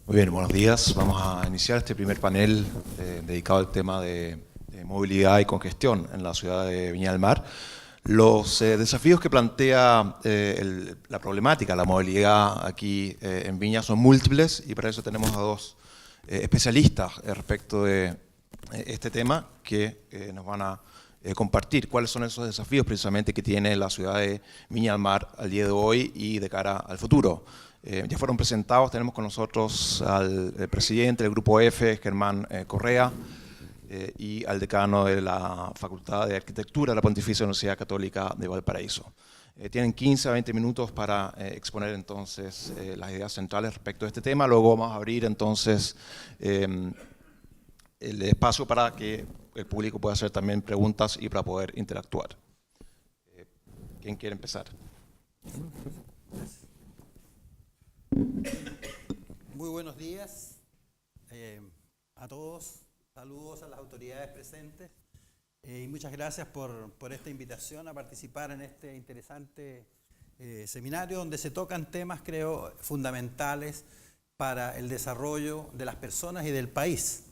Muy bien, buenos días. Vamos a iniciar este primer panel dedicado al tema de movilidad y congestión en la ciudad de Viña del Mar. Los desafíos que plantea la problemática, la movilidad aquí en Viña son múltiples y para eso tenemos a dos especialistas respecto de este tema que nos van a compartir cuáles son esos desafíos precisamente que tiene la ciudad de Viña del Mar al día de hoy y de cara al futuro. Ya fueron presentados, tenemos con nosotros al presidente del Grupo F, Germán Correa, y al decano de la Facultad de Arquitectura de la Pontificia Universidad Católica de Valparaíso. Tienen 15 a 20 minutos para exponer entonces las ideas centrales respecto a este tema. Luego vamos a abrir entonces el espacio para que el público pueda hacer también preguntas y para poder interactuar. ¿Quién quiere empezar? Muy buenos días a todos, saludos a las autoridades presentes y muchas gracias por esta invitación a participar en este interesante seminario donde se tocan temas, creo, fundamentales para el desarrollo de las personas y del país.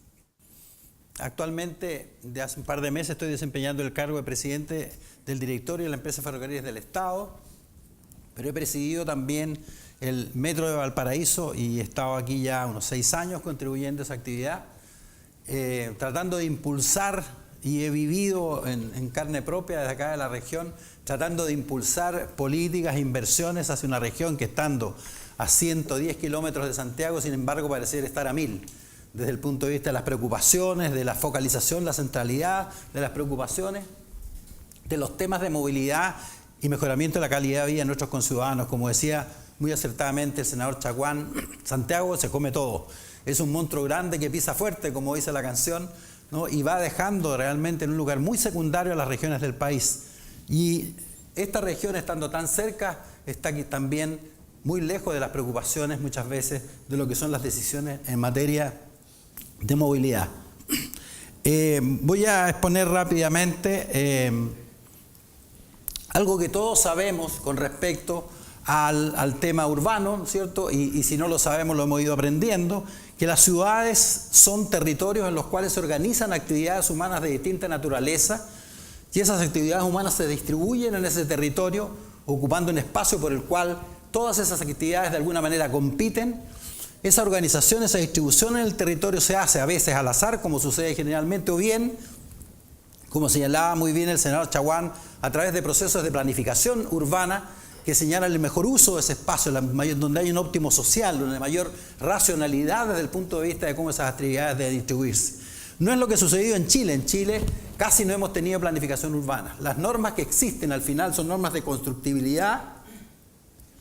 Actualmente, de hace un par de meses, estoy desempeñando el cargo de presidente del directorio de la empresa Ferrocarriles del Estado, pero he presidido también el Metro de Valparaíso y he estado aquí ya unos 6 años contribuyendo a esa actividad, tratando de impulsar, y he vivido en carne propia desde acá de la región, tratando de impulsar políticas e inversiones hacia una región que estando a 110 kilómetros de Santiago, sin embargo, pareciera estar a 1000, desde el punto de vista de las preocupaciones, de la focalización, la centralidad de las preocupaciones, de los temas de movilidad y mejoramiento de la calidad de vida de nuestros conciudadanos. Como decía muy acertadamente el senador Chaguán, Santiago se come todo. Es un monstruo grande que pisa fuerte, como dice la canción, ¿no? Y va dejando realmente en un lugar muy secundario a las regiones del país. Y esta región, estando tan cerca, está aquí también muy lejos de las preocupaciones muchas veces de lo que son las decisiones en materia de movilidad. Voy a exponer rápidamente algo que todos sabemos con respecto al tema urbano, ¿no es cierto? Y si no lo sabemos, lo hemos ido aprendiendo, que las ciudades son territorios en los cuales se organizan actividades humanas de distinta naturaleza y esas actividades humanas se distribuyen en ese territorio, ocupando un espacio por el cual todas esas actividades de alguna manera compiten. Esa organización, esa distribución en el territorio se hace a veces al azar, como sucede generalmente, o bien, como señalaba muy bien el senador Chaguán, a través de procesos de planificación urbana que señalan el mejor uso de ese espacio, donde hay un óptimo social, donde hay mayor racionalidad desde el punto de vista de cómo esas actividades deben distribuirse. No es lo que ha sucedido en Chile. En Chile casi no hemos tenido planificación urbana. Las normas que existen al final son normas de constructibilidad,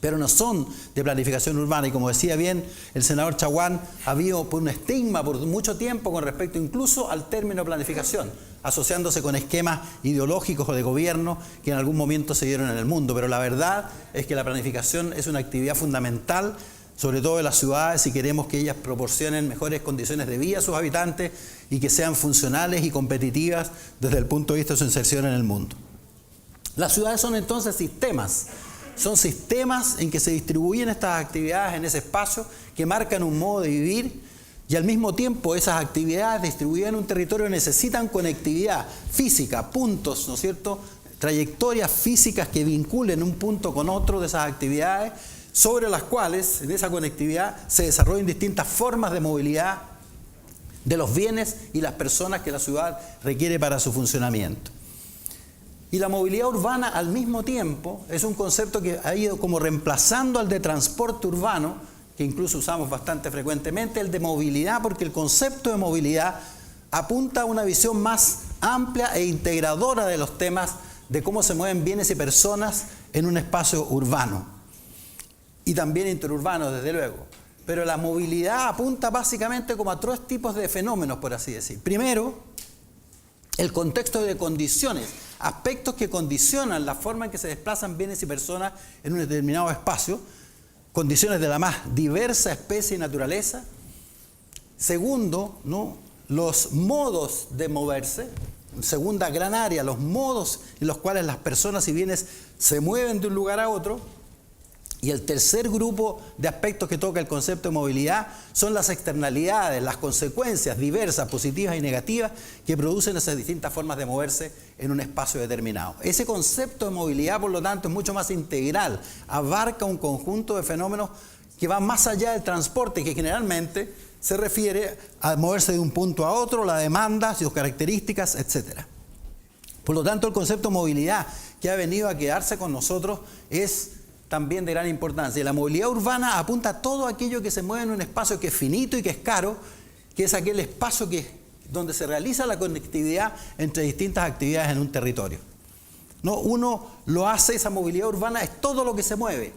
pero no son de planificación urbana. Y como decía bien el senador Chaguán, ha habido un estigma por mucho tiempo con respecto incluso al término planificación, asociándose con esquemas ideológicos o de gobierno que en algún momento se dieron en el mundo. Pero la verdad es que la planificación es una actividad fundamental, sobre todo en las ciudades, si queremos que ellas proporcionen mejores condiciones de vida a sus habitantes y que sean funcionales y competitivas desde el punto de vista de su inserción en el mundo. Las ciudades son entonces sistemas. Son sistemas en que se distribuyen estas actividades en ese espacio que marcan un modo de vivir y al mismo tiempo esas actividades distribuidas en un territorio necesitan conectividad física, puntos, ¿no es cierto?, trayectorias físicas que vinculen un punto con otro de esas actividades, sobre las cuales en esa conectividad se desarrollan distintas formas de movilidad de los bienes y las personas que la ciudad requiere para su funcionamiento. Y la movilidad urbana al mismo tiempo es un concepto que ha ido como reemplazando al de transporte urbano, que incluso usamos bastante frecuentemente, el de movilidad, porque el concepto de movilidad apunta a una visión más amplia e integradora de los temas de cómo se mueven bienes y personas en un espacio urbano. Y también interurbano, desde luego. Pero la movilidad apunta básicamente como a 3 tipos de fenómenos, por así decir. Primero, el contexto de condiciones, aspectos que condicionan la forma en que se desplazan bienes y personas en un determinado espacio, condiciones de la más diversa especie y naturaleza. Segundo, ¿no?, los modos de moverse. Segunda gran área, los modos en los cuales las personas y bienes se mueven de un lugar a otro. Y el tercer grupo de aspectos que toca el concepto de movilidad son las externalidades, las consecuencias diversas, positivas y negativas que producen esas distintas formas de moverse en un espacio determinado. Ese concepto de movilidad, por lo tanto, es mucho más integral, abarca un conjunto de fenómenos que van más allá del transporte, que generalmente se refiere a moverse de un punto a otro, la demanda, sus características, etc. Por lo tanto, el concepto de movilidad que ha venido a quedarse con nosotros es también de gran importancia. Y la movilidad urbana apunta a todo aquello que se mueve en un espacio que es finito y que es caro, que es aquel espacio donde se realiza la conectividad entre distintas actividades en un territorio. ¿No? Uno lo hace, esa movilidad urbana es todo lo que se mueve.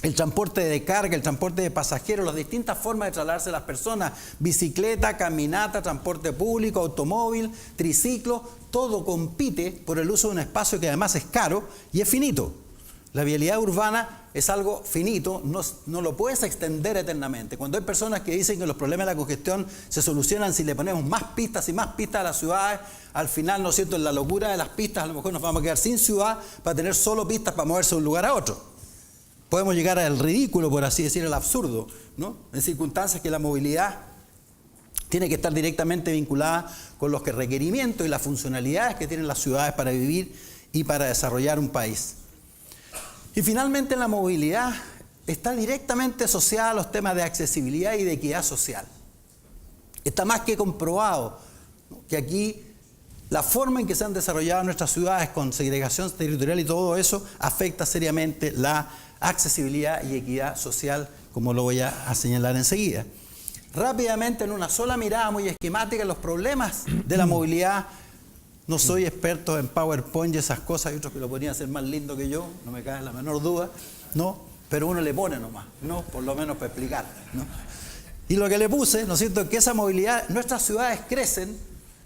El transporte de carga, el transporte de pasajeros, las distintas formas de trasladarse las personas, bicicleta, caminata, transporte público, automóvil, triciclo, todo compite por el uso de un espacio que además es caro y es finito. La vialidad urbana es algo finito, no lo puedes extender eternamente. Cuando hay personas que dicen que los problemas de la congestión se solucionan si le ponemos más pistas y más pistas a las ciudades, al final, ¿no es cierto?, en la locura de las pistas a lo mejor nos vamos a quedar sin ciudad para tener solo pistas para moverse de un lugar a otro. Podemos llegar al ridículo, por así decir, al absurdo, ¿no? En circunstancias que la movilidad tiene que estar directamente vinculada con los requerimientos y las funcionalidades que tienen las ciudades para vivir y para desarrollar un país. Y finalmente la movilidad está directamente asociada a los temas de accesibilidad y de equidad social. Está más que comprobado, ¿no?, que aquí la forma en que se han desarrollado nuestras ciudades con segregación territorial y todo eso afecta seriamente la accesibilidad y equidad social, como lo voy a señalar enseguida. Rápidamente, en una sola mirada muy esquemática, los problemas de la movilidad. No soy experto en PowerPoint y esas cosas, hay otros que lo podrían hacer más lindo que yo, no me cabe la menor duda, ¿no? Pero uno le pone nomás, ¿no? Por lo menos para explicar, ¿no? Y lo que le puse, ¿no es cierto?, es que esa movilidad, nuestras ciudades crecen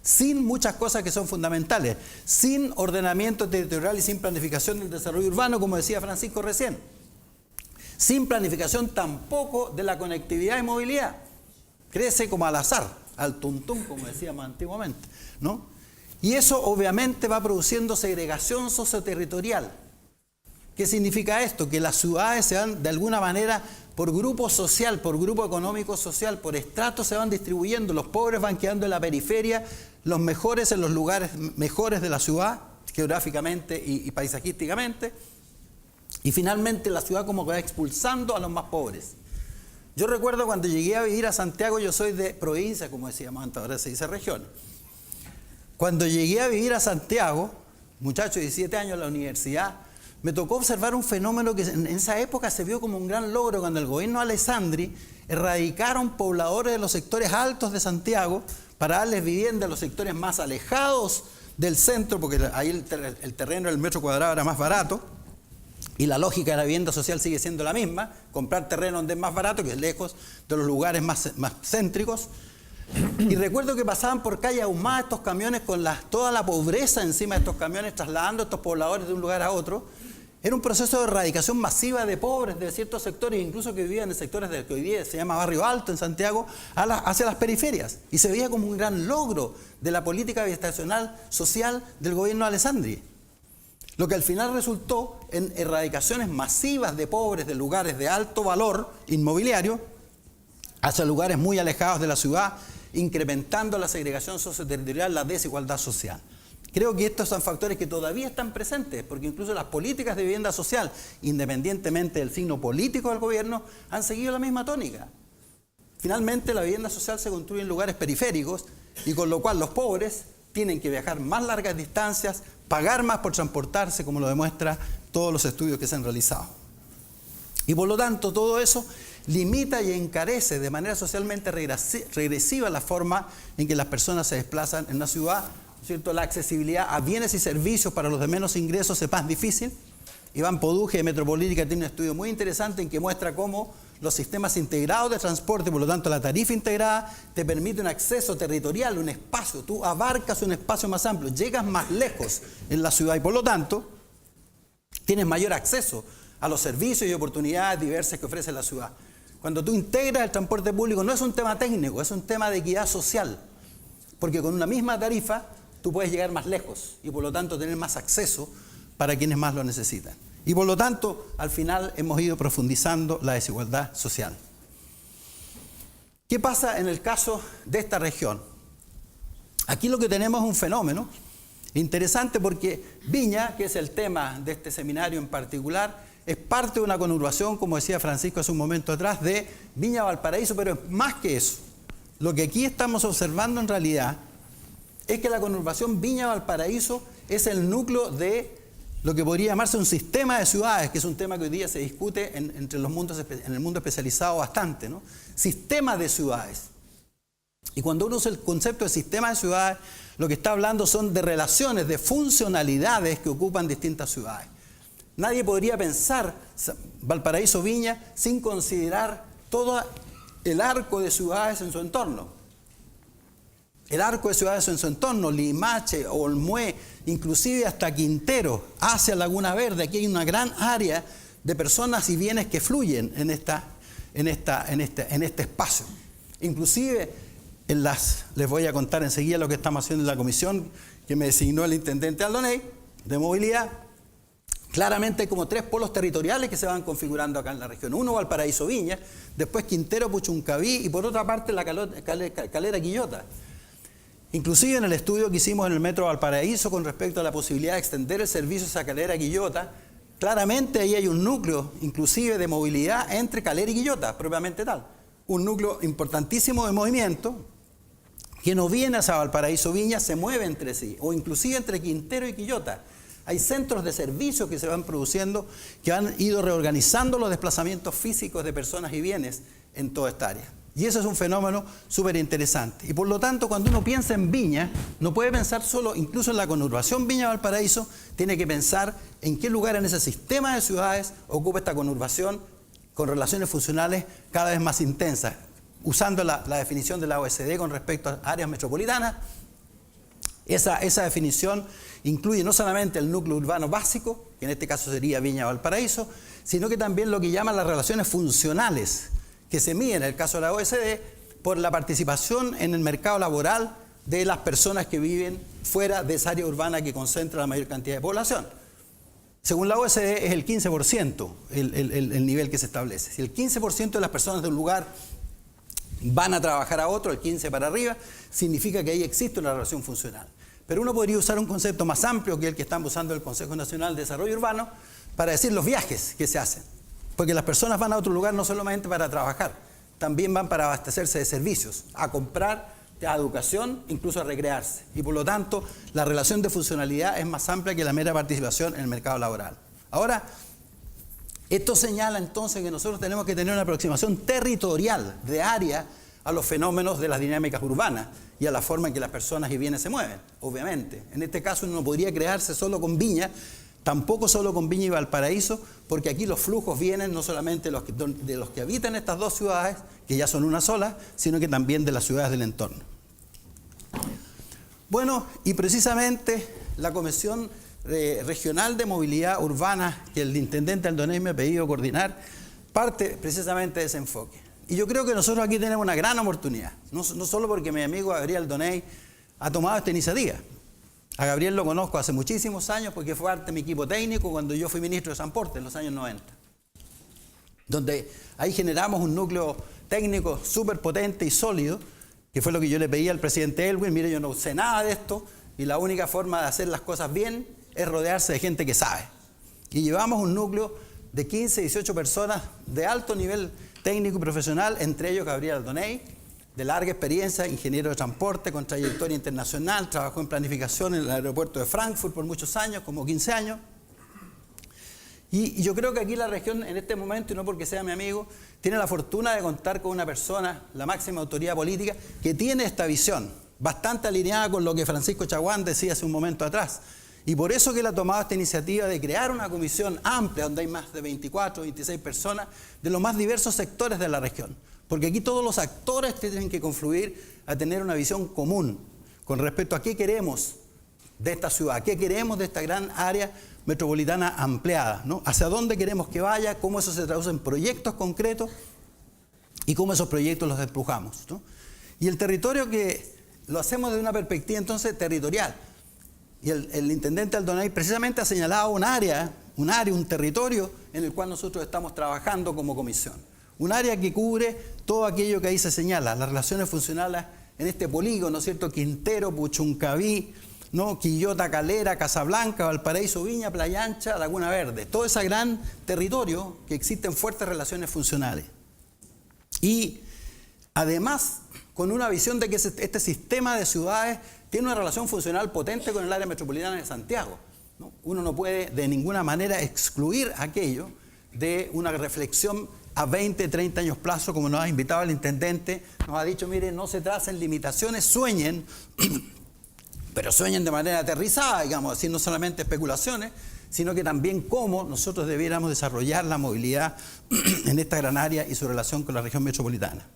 sin muchas cosas que son fundamentales, sin ordenamiento territorial y sin planificación del desarrollo urbano, como decía Francisco recién, sin planificación tampoco de la conectividad y movilidad. Crece como al azar, al tuntún, como decíamos antiguamente, ¿no? Y eso obviamente va produciendo segregación socioterritorial. ¿Qué significa esto? Que las ciudades se van de alguna manera por grupo social, por grupo económico social, por estrato se van distribuyendo. Los pobres van quedando en la periferia, los mejores en los lugares mejores de la ciudad, geográficamente y paisajísticamente. Y finalmente la ciudad como que va expulsando a los más pobres. Yo recuerdo cuando llegué a vivir a Santiago, yo soy de provincia, como decíamos antes, ahora se dice región. Cuando llegué a vivir a Santiago, muchacho de 17 años en la universidad, me tocó observar un fenómeno que en esa época se vio como un gran logro cuando el gobierno de Alessandri erradicaron pobladores de los sectores altos de Santiago para darles vivienda a los sectores más alejados del centro, porque ahí el terreno del metro cuadrado era más barato, y la lógica de la vivienda social sigue siendo la misma, comprar terreno donde es más barato, que es lejos de los lugares más céntricos. Y recuerdo que pasaban por calle ahumadas estos camiones con toda la pobreza encima de estos camiones, trasladando a estos pobladores de un lugar a otro. Era un proceso de erradicación masiva de pobres de ciertos sectores, incluso que vivían en sectores del que hoy día se llama Barrio Alto en Santiago, hacia las periferias. Y se veía como un gran logro de la política habitacional social del gobierno de Alessandri. Lo que al final resultó en erradicaciones masivas de pobres de lugares de alto valor inmobiliario hacia lugares muy alejados de la ciudad, incrementando la segregación socioterritorial, la desigualdad social. Creo que estos son factores que todavía están presentes, porque incluso las políticas de vivienda social, independientemente del signo político del gobierno, han seguido la misma tónica. Finalmente, la vivienda social se construye en lugares periféricos, y con lo cual los pobres tienen que viajar más largas distancias, pagar más por transportarse, como lo demuestran todos los estudios que se han realizado. Y por lo tanto, todo eso limita y encarece de manera socialmente regresiva la forma en que las personas se desplazan en la ciudad, ¿cierto? La accesibilidad a bienes y servicios para los de menos ingresos es más difícil. Iván Poduje de Metropolítica tiene un estudio muy interesante en que muestra cómo los sistemas integrados de transporte, por lo tanto la tarifa integrada, te permite un acceso territorial, un espacio. Tú abarcas un espacio más amplio, llegas más lejos en la ciudad y por lo tanto tienes mayor acceso a los servicios y oportunidades diversas que ofrece la ciudad. Cuando tú integras el transporte público no es un tema técnico, es un tema de equidad social, porque con una misma tarifa tú puedes llegar más lejos y por lo tanto tener más acceso para quienes más lo necesitan. Y por lo tanto, al final hemos ido profundizando la desigualdad social. ¿Qué pasa en el caso de esta región? Aquí lo que tenemos es un fenómeno interesante porque Viña, que es el tema de este seminario en particular, es parte de una conurbación, como decía Francisco hace un momento atrás, de Viña Valparaíso, pero es más que eso. Lo que aquí estamos observando en realidad es que la conurbación Viña Valparaíso es el núcleo de lo que podría llamarse un sistema de ciudades, que es un tema que hoy día se discute en el mundo especializado bastante, ¿no? Sistema de ciudades. Y cuando uno usa el concepto de sistema de ciudades, lo que está hablando son de relaciones, de funcionalidades que ocupan distintas ciudades. Nadie podría pensar Valparaíso Viña sin considerar todo el arco de ciudades en su entorno. El arco de ciudades en su entorno, Limache, Olmué, inclusive hasta Quintero, hacia Laguna Verde. Aquí hay una gran área de personas y bienes que fluyen en este espacio. Inclusive, les voy a contar enseguida lo que estamos haciendo en la comisión que me designó el intendente Aldoney de movilidad. Claramente hay como 3 polos territoriales que se van configurando acá en la región. Uno, Valparaíso Viña, después Quintero, Puchuncaví y por otra parte la Calera Quillota. Inclusive en el estudio que hicimos en el Metro Valparaíso con respecto a la posibilidad de extender el servicio hacia Calera Quillota, claramente ahí hay un núcleo inclusive de movilidad entre Calera y Quillota, propiamente tal. Un núcleo importantísimo de movimiento que no viene hacia Valparaíso Viña, se mueve entre sí, o inclusive entre Quintero y Quillota. Hay centros de servicio que se van produciendo, que han ido reorganizando los desplazamientos físicos de personas y bienes en toda esta área. Y eso es un fenómeno súper interesante. Y por lo tanto, cuando uno piensa en Viña, no puede pensar solo, incluso en la conurbación Viña-Valparaíso, tiene que pensar en qué lugar en ese sistema de ciudades ocupa esta conurbación con relaciones funcionales cada vez más intensas. Usando la definición de la OECD con respecto a áreas metropolitanas, esa definición incluye no solamente el núcleo urbano básico, que en este caso sería Viña-Valparaíso, sino que también lo que llaman las relaciones funcionales, que se miden en el caso de la OECD por la participación en el mercado laboral de las personas que viven fuera de esa área urbana que concentra la mayor cantidad de población. Según la OECD es el 15% el nivel que se establece. Si el 15% de las personas de un lugar van a trabajar a otro, el 15 para arriba, significa que ahí existe una relación funcional. Pero uno podría usar un concepto más amplio que el que estamos usando el Consejo Nacional de Desarrollo Urbano para decir los viajes que se hacen. Porque las personas van a otro lugar no solamente para trabajar, también van para abastecerse de servicios, a comprar, a educación, incluso a recrearse. Y por lo tanto, la relación de funcionalidad es más amplia que la mera participación en el mercado laboral. Ahora, esto señala entonces que nosotros tenemos que tener una aproximación territorial de área a los fenómenos de las dinámicas urbanas y a la forma en que las personas y bienes se mueven, obviamente. En este caso uno no podría crearse solo con Viña, tampoco solo con Viña y Valparaíso, porque aquí los flujos vienen no solamente de los que habitan estas dos ciudades, que ya son una sola, sino que también de las ciudades del entorno. Bueno, y precisamente la Comisión Regional de Movilidad Urbana que el intendente Aldoney me ha pedido coordinar, parte precisamente de ese enfoque. Y yo creo que nosotros aquí tenemos una gran oportunidad, no solo porque mi amigo Gabriel Aldoney ha tomado esta iniciativa. A Gabriel lo conozco hace muchísimos años porque fue parte de mi equipo técnico cuando yo fui ministro de Transporte en los años 90. Donde ahí generamos un núcleo técnico súper potente y sólido, que fue lo que yo le pedí al presidente Elwin. Mire, yo no sé nada de esto y la única forma de hacer las cosas bien es rodearse de gente que sabe. Y llevamos un núcleo de 15, 18 personas de alto nivel técnico y profesional, entre ellos Gabriel Aldoney, de larga experiencia, ingeniero de transporte con trayectoria internacional, trabajó en planificación en el aeropuerto de Frankfurt por muchos años, como 15 años. Y yo creo que aquí la región en este momento, y no porque sea mi amigo, tiene la fortuna de contar con una persona, la máxima autoridad política, que tiene esta visión, bastante alineada con lo que Francisco Chaguán decía hace un momento atrás. Y por eso que él ha tomado esta iniciativa de crear una comisión amplia, donde hay más de 24, 26 personas, de los más diversos sectores de la región. Porque aquí todos los actores tienen que confluir a tener una visión común con respecto a qué queremos de esta ciudad, qué queremos de esta gran área metropolitana ampliada, ¿no? Hacia dónde queremos que vaya, cómo eso se traduce en proyectos concretos y cómo esos proyectos los empujamos, ¿no? Y el territorio que lo hacemos desde una perspectiva entonces territorial. Y el intendente Aldoney precisamente ha señalado un área un área, un territorio en el cual nosotros estamos trabajando como comisión. Un área que cubre todo aquello que ahí se señala, las relaciones funcionales en este polígono, ¿no es cierto? Quintero, Puchuncaví, ¿no? Quillota, Calera, Casablanca, Valparaíso, Viña, Playa Ancha, Laguna Verde. Todo ese gran territorio que existen fuertes relaciones funcionales. Y además, con una visión de que este sistema de ciudades tiene una relación funcional potente con el área metropolitana de Santiago, ¿no? Uno no puede de ninguna manera excluir aquello de una reflexión a 20, 30 años plazo, como nos ha invitado el intendente, nos ha dicho, miren, no se tracen limitaciones, sueñen, pero sueñen de manera aterrizada, digamos, así no solamente especulaciones, sino que también cómo nosotros debiéramos desarrollar la movilidad en esta gran área y su relación con la región metropolitana.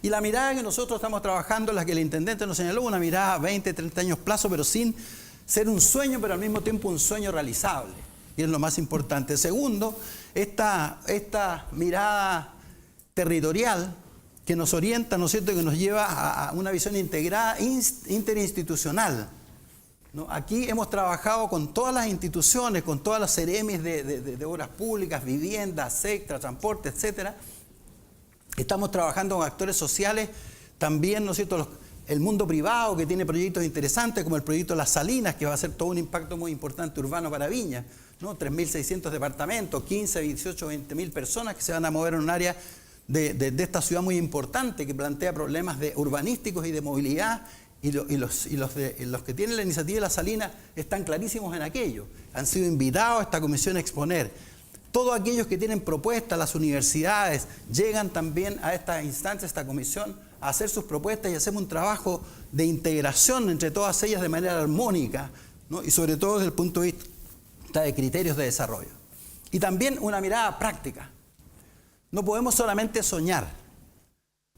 Y la mirada que nosotros estamos trabajando, la que el intendente nos señaló, una mirada a 20, 30 años plazo, pero sin ser un sueño, pero al mismo tiempo un sueño realizable. Y es lo más importante. Segundo, esta mirada territorial que nos orienta, ¿no es cierto?, que nos lleva a una visión integrada, interinstitucional, ¿no? Aquí hemos trabajado con todas las instituciones, con todas las seremis de obras públicas, viviendas, sector, transporte, etcétera. Estamos trabajando con actores sociales, también, ¿no es cierto?, el mundo privado que tiene proyectos interesantes, como el proyecto Las Salinas, que va a ser todo un impacto muy importante urbano para Viña, ¿no? 3.600 departamentos, 15, 18, 20.000 personas que se van a mover en un área de esta ciudad muy importante que plantea problemas urbanísticos y de movilidad, y los que tienen la iniciativa de Las Salinas están clarísimos en aquello. Han sido invitados a esta comisión a exponer. Todos aquellos que tienen propuestas, las universidades, llegan también a esta instancia, a esta comisión, a hacer sus propuestas y hacemos un trabajo de integración entre todas ellas de manera armónica, ¿no? Y sobre todo desde el punto de vista de criterios de desarrollo. Y también una mirada práctica. No podemos solamente soñar.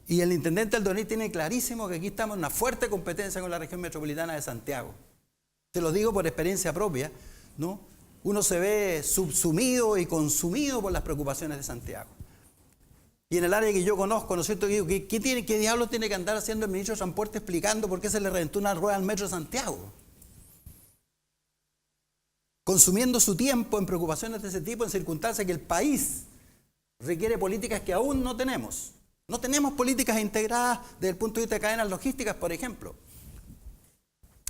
Y el intendente Aldoni tiene clarísimo que aquí estamos en una fuerte competencia con la región metropolitana de Santiago. Te lo digo por experiencia propia, ¿no? Uno se ve subsumido y consumido por las preocupaciones de Santiago. Y en el área que yo conozco, ¿no es cierto? ¿Qué diablos tiene que andar haciendo el ministro de Transporte explicando por qué se le reventó una rueda al metro de Santiago? Consumiendo su tiempo en preocupaciones de ese tipo, en circunstancias que el país requiere políticas que aún no tenemos. No tenemos políticas integradas desde el punto de vista de cadenas logísticas, por ejemplo.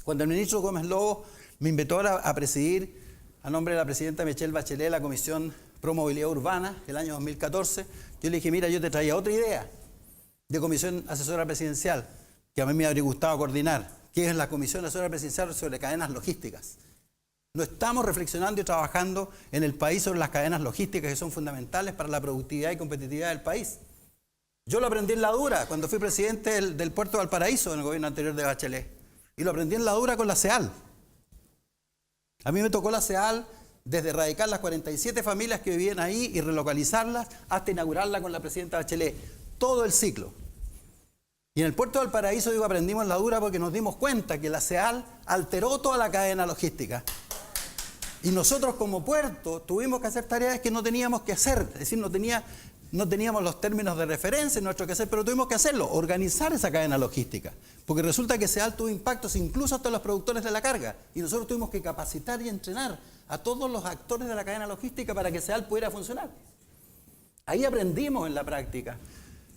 Cuando el ministro Gómez Lobo me invitó a presidir, a nombre de la presidenta Michelle Bachelet, la Comisión Pro Movilidad Urbana, el año 2014, yo le dije, mira, yo te traía otra idea de Comisión Asesora Presidencial, que a mí me habría gustado coordinar, que es la Comisión Asesora Presidencial sobre cadenas logísticas. No estamos reflexionando y trabajando en el país sobre las cadenas logísticas que son fundamentales para la productividad y competitividad del país. Yo lo aprendí en la dura cuando fui presidente del puerto de Valparaíso en el gobierno anterior de Bachelet. Y lo aprendí en la dura con la CEAL. A mí me tocó la CEAL desde erradicar las 47 familias que vivían ahí y relocalizarlas hasta inaugurarla con la presidenta Bachelet. Todo el ciclo. Y en el puerto de Valparaíso, aprendimos en la dura porque nos dimos cuenta que la CEAL alteró toda la cadena logística. Y nosotros como puerto tuvimos que hacer tareas que no teníamos que hacer. Es decir, no teníamos los términos de referencia en nuestro que hacer, pero tuvimos que hacerlo, organizar esa cadena logística. Porque resulta que CEAL tuvo impactos incluso hasta los productores de la carga. Y nosotros tuvimos que capacitar y entrenar a todos los actores de la cadena logística para que CEAL pudiera funcionar. Ahí aprendimos en la práctica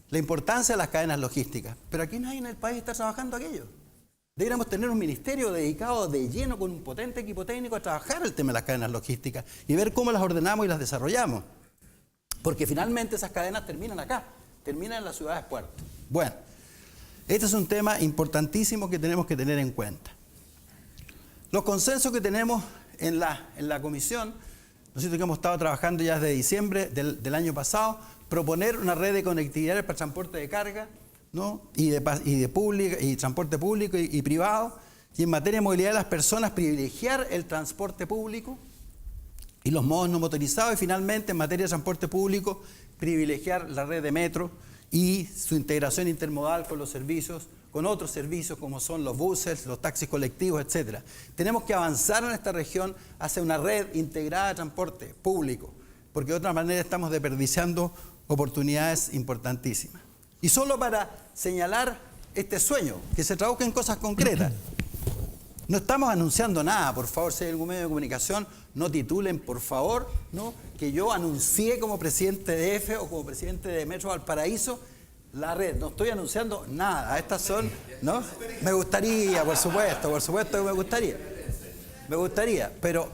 la importancia de las cadenas logísticas. Pero aquí nadie en el país está trabajando aquello. Deberíamos tener un ministerio dedicado de lleno con un potente equipo técnico a trabajar el tema de las cadenas logísticas y ver cómo las ordenamos y las desarrollamos. Porque finalmente esas cadenas terminan acá, terminan en las ciudades puertos. Bueno, este es un tema importantísimo que tenemos que tener en cuenta. Los consensos que tenemos en la comisión, nosotros que hemos estado trabajando ya desde diciembre del año pasado, proponer una red de conectividad para transporte de carga, ¿no? y transporte público y privado, y en materia de movilidad de las personas privilegiar el transporte público y los modos no motorizados, y finalmente en materia de transporte público privilegiar la red de metro y su integración intermodal con los servicios, con otros servicios como son los buses, los taxis colectivos, etc. Tenemos que avanzar en esta región hacia una red integrada de transporte público, porque de otra manera estamos desperdiciando oportunidades importantísimas. Y solo para señalar este sueño, que se traduzca en cosas concretas. No estamos anunciando nada, por favor, si hay algún medio de comunicación, no titulen, por favor, ¿no?, que yo anuncié como presidente de EFE o como presidente de Metro Valparaíso la red. No estoy anunciando nada. Estas son, ¿no? Me gustaría, por supuesto que me gustaría. Me gustaría, pero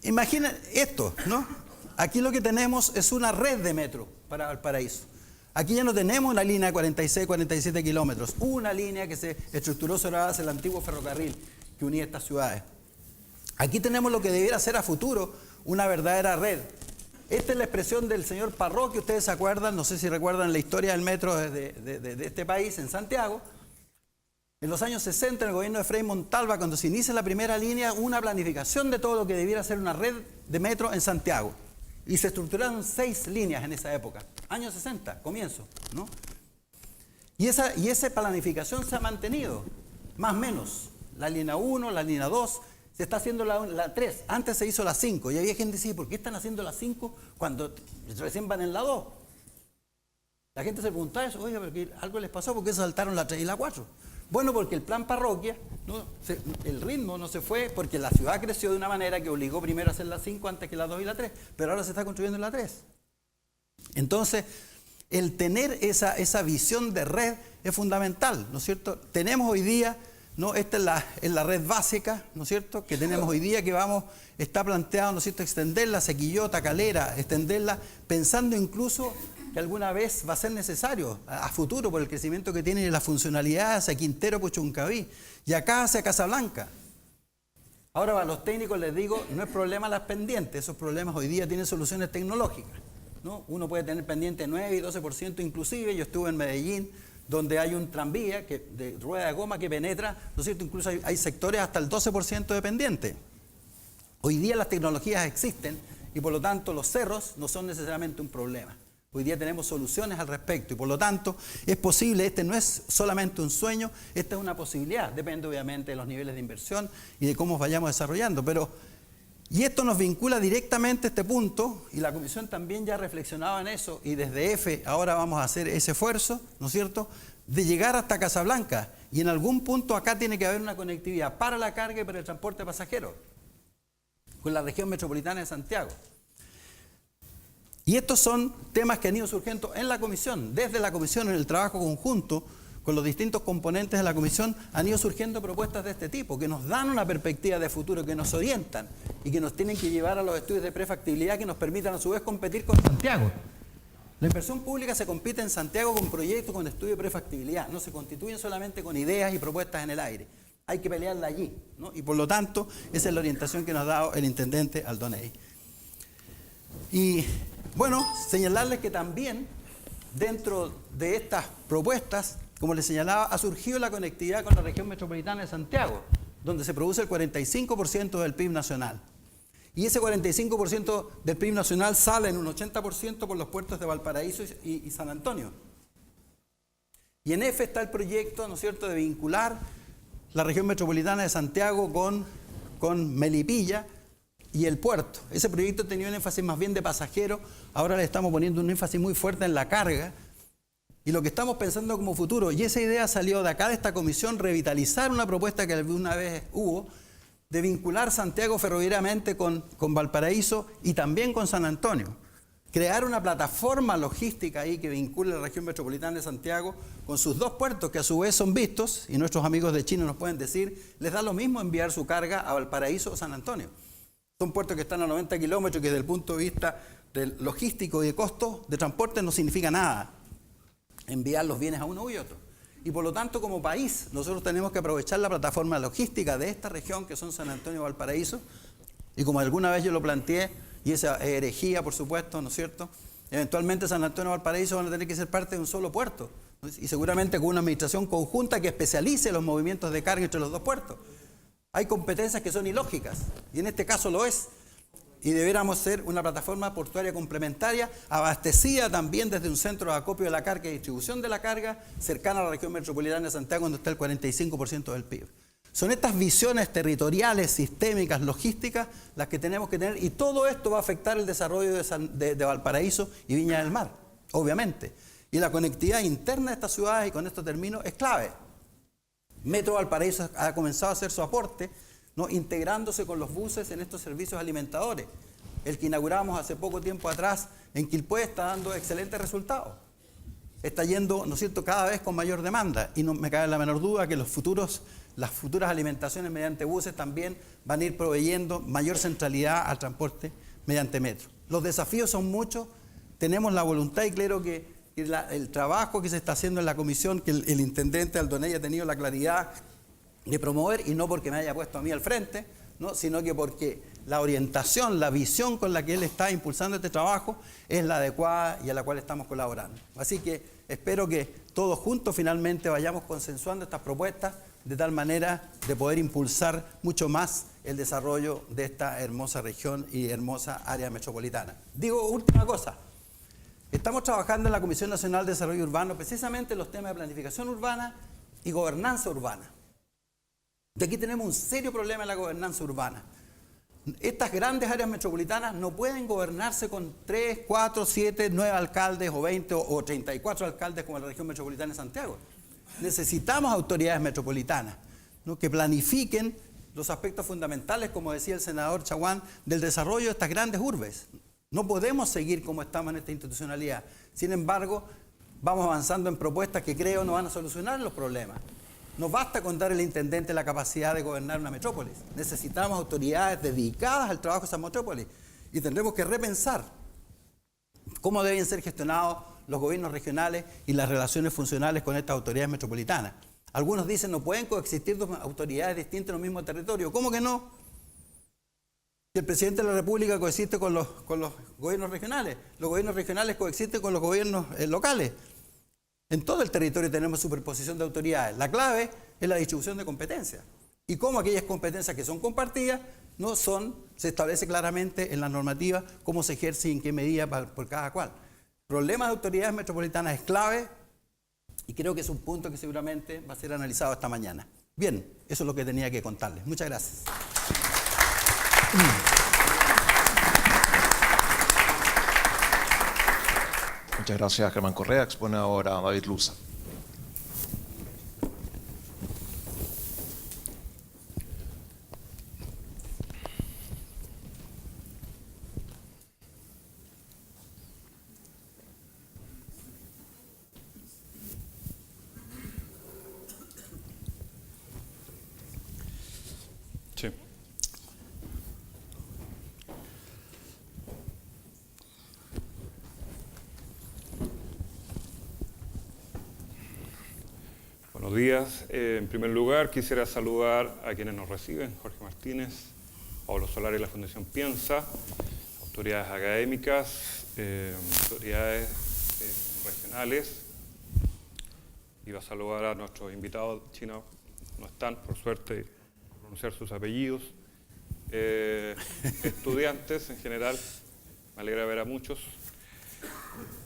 imaginen esto, ¿no? Aquí lo que tenemos es una red de metro para Valparaíso. Aquí ya no tenemos una línea de 46, 47 kilómetros, una línea que se estructuró sobre la base del antiguo ferrocarril que unía estas ciudades. Aquí tenemos lo que debiera ser a futuro una verdadera red. Esta es la expresión del señor Parroquia, ustedes se acuerdan, no sé si recuerdan la historia del metro de este país, en Santiago. En los años 60, en el gobierno de Frei Montalva, cuando se inicia la primera línea, una planificación de todo lo que debiera ser una red de metro en Santiago. Y se estructuraron 6 líneas en esa época, años 60, comienzo, ¿no? Y esa planificación se ha mantenido, más o menos. La línea 1, la línea 2, se está haciendo la 3. Antes se hizo la 5. Y había gente que decía, ¿por qué están haciendo la 5 cuando recién van en la 2? La gente se preguntaba eso, oiga, porque algo les pasó, ¿por qué saltaron la 3 y la 4? Bueno, porque el plan Parroquia, ¿no?, el ritmo no se fue, porque la ciudad creció de una manera que obligó primero a hacer la 5 antes que la 2 y la 3, pero ahora se está construyendo la 3. Entonces, el tener esa visión de red es fundamental, ¿no es cierto? Tenemos hoy día, ¿no?, esta es la red básica, ¿no es cierto?, que tenemos hoy día, que está planteado, ¿no es cierto?, extenderla, Sequillota, Calera, extenderla, pensando incluso que alguna vez va a ser necesario a futuro por el crecimiento que tiene la funcionalidad hacia Quintero, Puchuncaví y acá hacia Casablanca. Ahora, para los técnicos les digo, no es problema las pendientes, esos problemas hoy día tienen soluciones tecnológicas, ¿no? Uno puede tener pendiente 9 y 12% inclusive. Yo estuve en Medellín, donde hay un tranvía de rueda de goma que penetra, ¿no es cierto? Incluso hay sectores hasta el 12% de pendiente. Hoy día las tecnologías existen y por lo tanto los cerros no son necesariamente un problema. Hoy día tenemos soluciones al respecto y por lo tanto es posible, este no es solamente un sueño, esta es una posibilidad, depende obviamente de los niveles de inversión y de cómo vayamos desarrollando, y esto nos vincula directamente a este punto, y la Comisión también ya reflexionaba en eso, y desde EFE ahora vamos a hacer ese esfuerzo, ¿no es cierto?, de llegar hasta Casablanca, y en algún punto acá tiene que haber una conectividad para la carga y para el transporte de pasajeros, con la región metropolitana de Santiago. Y estos son temas que han ido surgiendo en la Comisión, desde la Comisión, en el trabajo conjunto, con los distintos componentes de la Comisión, han ido surgiendo propuestas de este tipo, que nos dan una perspectiva de futuro, que nos orientan y que nos tienen que llevar a los estudios de prefactibilidad que nos permitan a su vez competir con Santiago. La inversión pública se compite en Santiago con proyectos, con estudios de prefactibilidad, no se constituyen solamente con ideas y propuestas en el aire. Hay que pelearla allí, ¿no? Y por lo tanto, esa es la orientación que nos ha dado el intendente Aldoney. Y bueno, señalarles que también dentro de estas propuestas, como les señalaba, ha surgido la conectividad con la región metropolitana de Santiago, donde se produce el 45% del PIB nacional. Y ese 45% del PIB nacional sale en un 80% por los puertos de Valparaíso y San Antonio. Y en EFE está el proyecto, ¿no es cierto?, de vincular la región metropolitana de Santiago con Melipilla y el puerto. Ese proyecto tenía un énfasis más bien de pasajeros, ahora le estamos poniendo un énfasis muy fuerte en la carga, y lo que estamos pensando como futuro, y esa idea salió de acá de esta comisión, revitalizar una propuesta que alguna vez hubo, de vincular Santiago ferroviariamente con Valparaíso y también con San Antonio. Crear una plataforma logística ahí que vincule la región metropolitana de Santiago con sus 2 puertos, que a su vez son vistos, y nuestros amigos de China nos pueden decir, les da lo mismo enviar su carga a Valparaíso o San Antonio. Son puertos que están a 90 kilómetros, que desde el punto de vista del logístico y de costo de transporte no significa nada enviar los bienes a uno y otro. Y por lo tanto, como país, nosotros tenemos que aprovechar la plataforma logística de esta región, que son San Antonio y Valparaíso, y como alguna vez yo lo planteé, y esa herejía, por supuesto, ¿no es cierto?, eventualmente San Antonio y Valparaíso van a tener que ser parte de un solo puerto, ¿no? Y seguramente con una administración conjunta que especialice los movimientos de carga entre los 2 puertos. Hay competencias que son ilógicas, y en este caso lo es, y deberíamos ser una plataforma portuaria complementaria, abastecida también desde un centro de acopio de la carga y distribución de la carga, cercana a la región metropolitana de Santiago, donde está el 45% del PIB. Son estas visiones territoriales, sistémicas, logísticas, las que tenemos que tener, y todo esto va a afectar el desarrollo de Valparaíso y Viña del Mar, obviamente. Y la conectividad interna de estas ciudades, y con esto termino, es clave. Metro Valparaíso ha comenzado a hacer su aporte, ¿no? Integrándose con los buses en estos servicios alimentadores. El que inauguramos hace poco tiempo atrás en Quilpué está dando excelentes resultados. Está yendo, ¿no es cierto?, cada vez con mayor demanda, y no me cabe la menor duda que las futuras alimentaciones mediante buses también van a ir proveyendo mayor centralidad al transporte mediante metro. Los desafíos son muchos, tenemos la voluntad y creo que el trabajo que se está haciendo en la comisión, que el intendente Aldoney ha tenido la claridad de promover, y no porque me haya puesto a mí al frente, ¿no?, sino que porque la orientación, la visión con la que él está impulsando este trabajo es la adecuada y a la cual estamos colaborando. Así que espero que todos juntos finalmente vayamos consensuando estas propuestas de tal manera de poder impulsar mucho más el desarrollo de esta hermosa región y hermosa área metropolitana. Digo, última cosa, estamos trabajando en la Comisión Nacional de Desarrollo Urbano precisamente en los temas de planificación urbana y gobernanza urbana. Y aquí tenemos un serio problema en la gobernanza urbana. Estas grandes áreas metropolitanas no pueden gobernarse con 3, 4, 7, 9 alcaldes o 20 o 34 alcaldes como la región metropolitana de Santiago. Necesitamos autoridades metropolitanas, ¿no?, que planifiquen los aspectos fundamentales, como decía el senador Chaguán, del desarrollo de estas grandes urbes. No podemos seguir como estamos en esta institucionalidad. Sin embargo, vamos avanzando en propuestas que creo no van a solucionar los problemas. No basta con dar al intendente la capacidad de gobernar una metrópolis. Necesitamos autoridades dedicadas al trabajo de esa metrópolis. Y tendremos que repensar cómo deben ser gestionados los gobiernos regionales y las relaciones funcionales con estas autoridades metropolitanas. Algunos dicen no pueden coexistir dos autoridades distintas en un mismo territorio. ¿Cómo que no? Si el presidente de la República coexiste con los gobiernos regionales coexisten con los gobiernos locales. En todo el territorio tenemos superposición de autoridades. La clave es la distribución de competencias. Y cómo aquellas competencias que son compartidas se establece claramente en la normativa cómo se ejerce y en qué medida por cada cual. Problemas de autoridades metropolitanas es clave y creo que es un punto que seguramente va a ser analizado esta mañana. Bien, eso es lo que tenía que contarles. Muchas gracias. Muchas gracias, Germán Correa. Expone ahora a David Luza. Sí. Buenos días. En primer lugar, quisiera saludar a quienes nos reciben: Jorge Martínez, Pablo Solari y la Fundación Piensa, autoridades académicas, autoridades regionales. Iba a saludar a nuestros invitados chinos, no están, por suerte, pronunciar sus apellidos. Estudiantes en general, me alegra ver a muchos.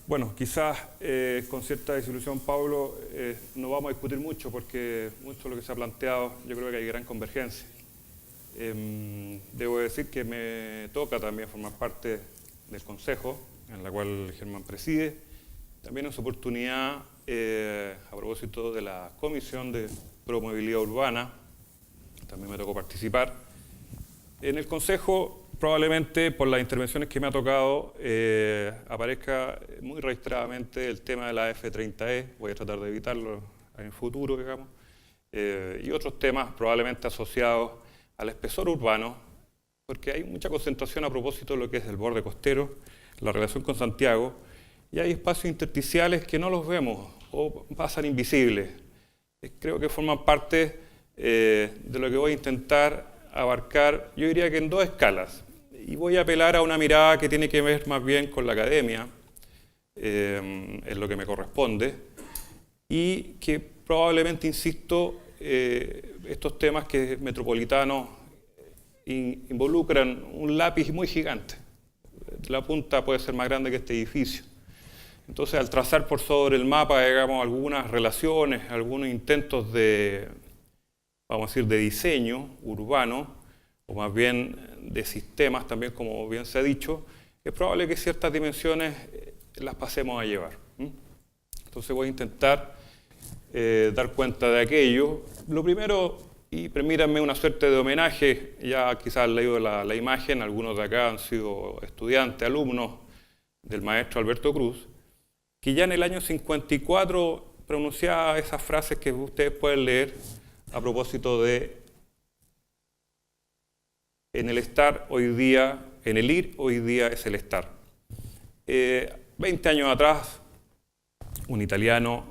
Bueno, quizás con cierta desilusión, Pablo, no vamos a discutir mucho porque mucho de lo que se ha planteado, yo creo que hay gran convergencia. Debo decir que me toca también formar parte del Consejo, en la cual Germán preside. También en su oportunidad, a propósito de la Comisión de Promovilidad Urbana, también me tocó participar. En el Consejo, probablemente por las intervenciones que me ha tocado, aparezca muy reiteradamente el tema de la F30E, voy a tratar de evitarlo en el futuro, digamos, y otros temas probablemente asociados al espesor urbano, porque hay mucha concentración a propósito de lo que es el borde costero, la relación con Santiago, y hay espacios intersticiales que no los vemos o pasan invisibles. Creo que forman parte de lo que voy a intentar abarcar, yo diría que en dos escalas, y voy a apelar a una mirada que tiene que ver más bien con la academia, es lo que me corresponde, y que probablemente, insisto, estos temas que metropolitanos involucran un lápiz muy gigante. La punta puede ser más grande que este edificio. Entonces, al trazar por sobre el mapa, digamos, algunas relaciones, algunos intentos de, vamos a decir, de diseño urbano, o más bien de sistemas también, como bien se ha dicho, es probable que ciertas dimensiones las pasemos a llevar. Entonces voy a intentar dar cuenta de aquello. Lo primero, Y permítanme una suerte de homenaje, ya quizás han leído la imagen, algunos de acá han sido estudiantes, alumnos del maestro Alberto Cruz, que ya en el año 54 pronunciaba esas frases que ustedes pueden leer a propósito de en el estar hoy día, en el ir hoy día es el estar. 20 años atrás, un italiano,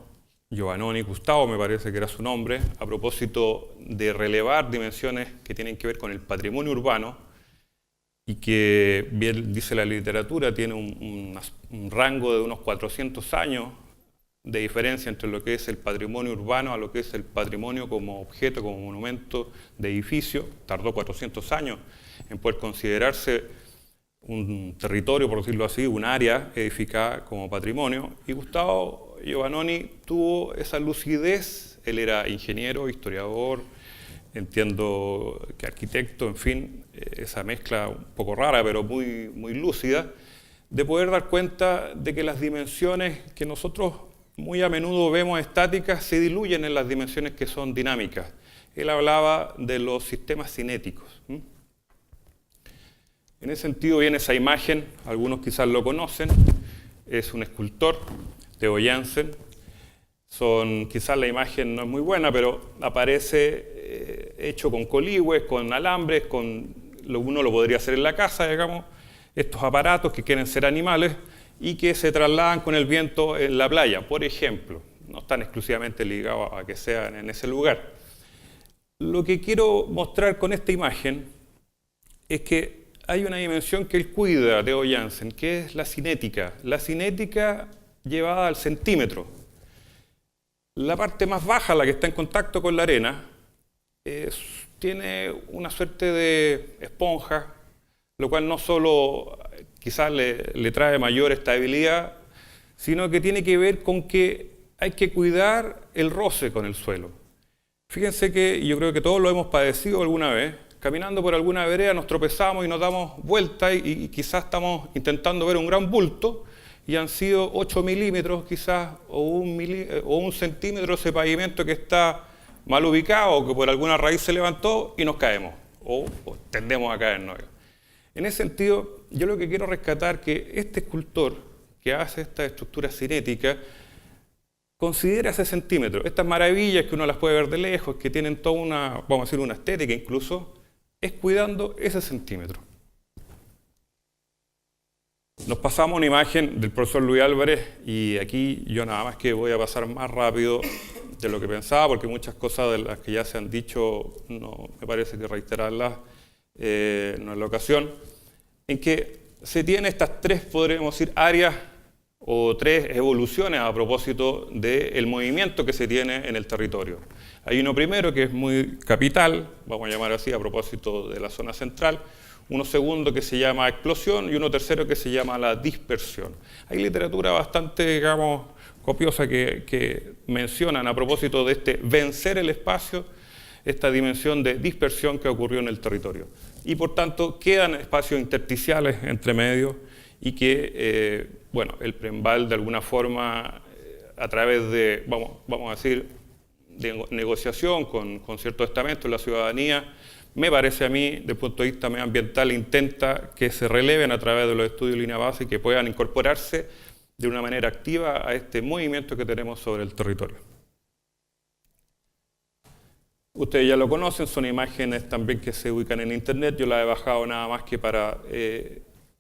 Giovannoni, Gustavo me parece que era su nombre, a propósito de relevar dimensiones que tienen que ver con el patrimonio urbano y que, bien dice la literatura, tiene un rango de unos 400 años de diferencia entre lo que es el patrimonio urbano a lo que es el patrimonio como objeto, como monumento de edificio. Tardó 400 años en poder considerarse un territorio, por decirlo así, un área edificada como patrimonio. Y Gustavo Giovannoni tuvo esa lucidez. Él era ingeniero, historiador, entiendo que arquitecto, en fin, esa mezcla un poco rara, pero muy lúcida, de poder dar cuenta de que las dimensiones que nosotros muy a menudo vemos estáticas se diluyen en las dimensiones que son dinámicas. Él hablaba de los sistemas cinéticos. En ese sentido viene esa imagen, algunos quizás lo conocen, es un escultor, Theo Jansen. Quizás la imagen no es muy buena, pero aparece hecho con coligües, con alambres, uno lo podría hacer en la casa, digamos, estos aparatos que quieren ser animales y que se trasladan con el viento en la playa, por ejemplo. No están exclusivamente ligados a que sean en ese lugar. Lo que quiero mostrar con esta imagen es que hay una dimensión que él cuida, Theo Jansen, que es la cinética. La cinética llevada al centímetro. La parte más baja, la que está en contacto con la arena, tiene una suerte de esponja, lo cual no solo quizás le trae mayor estabilidad, sino que tiene que ver con que hay que cuidar el roce con el suelo. Fíjense que yo creo que todos lo hemos padecido alguna vez. Caminando por alguna vereda nos tropezamos y nos damos vuelta y quizás estamos intentando ver un gran bulto y han sido 8 milímetros quizás o un centímetro ese pavimento que está mal ubicado o que por alguna raíz se levantó y nos caemos o tendemos a caernos. En ese sentido, yo lo que quiero rescatar que este escultor que hace esta estructura cinética considera ese centímetro. Estas maravillas que uno las puede ver de lejos, que tienen toda una, vamos a decir, una estética incluso, es cuidando ese centímetro. Nos pasamos una imagen del profesor Luis Álvarez y aquí yo nada más que voy a pasar más rápido de lo que pensaba porque muchas cosas de las que ya se han dicho no me parece que reiterarlas no es la ocasión, en que se tiene estas tres, podríamos decir, áreas o tres evoluciones a propósito del movimiento que se tiene en el territorio. Hay uno primero que es muy capital, vamos a llamar así a propósito de la zona central, uno segundo que se llama explosión y uno tercero que se llama la dispersión. Hay literatura bastante, digamos, copiosa que mencionan a propósito de este vencer el espacio, esta dimensión de dispersión que ocurrió en el territorio. Y por tanto quedan espacios intersticiales entre medios y que, bueno, el Prembal de alguna forma, a través de, vamos a decir, de negociación con ciertos estamentos de la ciudadanía, me parece a mí, desde el punto de vista medioambiental, intenta que se releven a través de los estudios de línea base y que puedan incorporarse de una manera activa a este movimiento que tenemos sobre el territorio. Ustedes ya lo conocen, son imágenes también que se ubican en internet, yo las he bajado nada más que para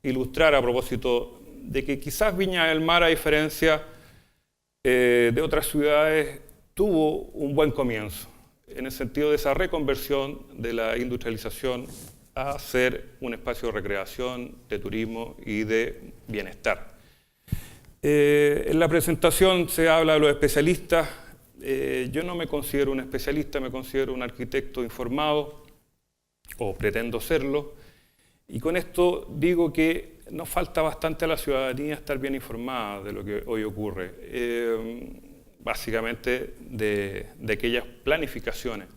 ilustrar a propósito de que quizás Viña del Mar, a diferencia de otras ciudades, tuvo un buen comienzo, en el sentido de esa reconversión de la industrialización a ser un espacio de recreación, de turismo y de bienestar. En la presentación se habla de los especialistas. Yo no me considero un especialista, me considero un arquitecto informado, o pretendo serlo, y con esto digo que nos falta bastante a la ciudadanía estar bien informada de lo que hoy ocurre, básicamente de aquellas planificaciones.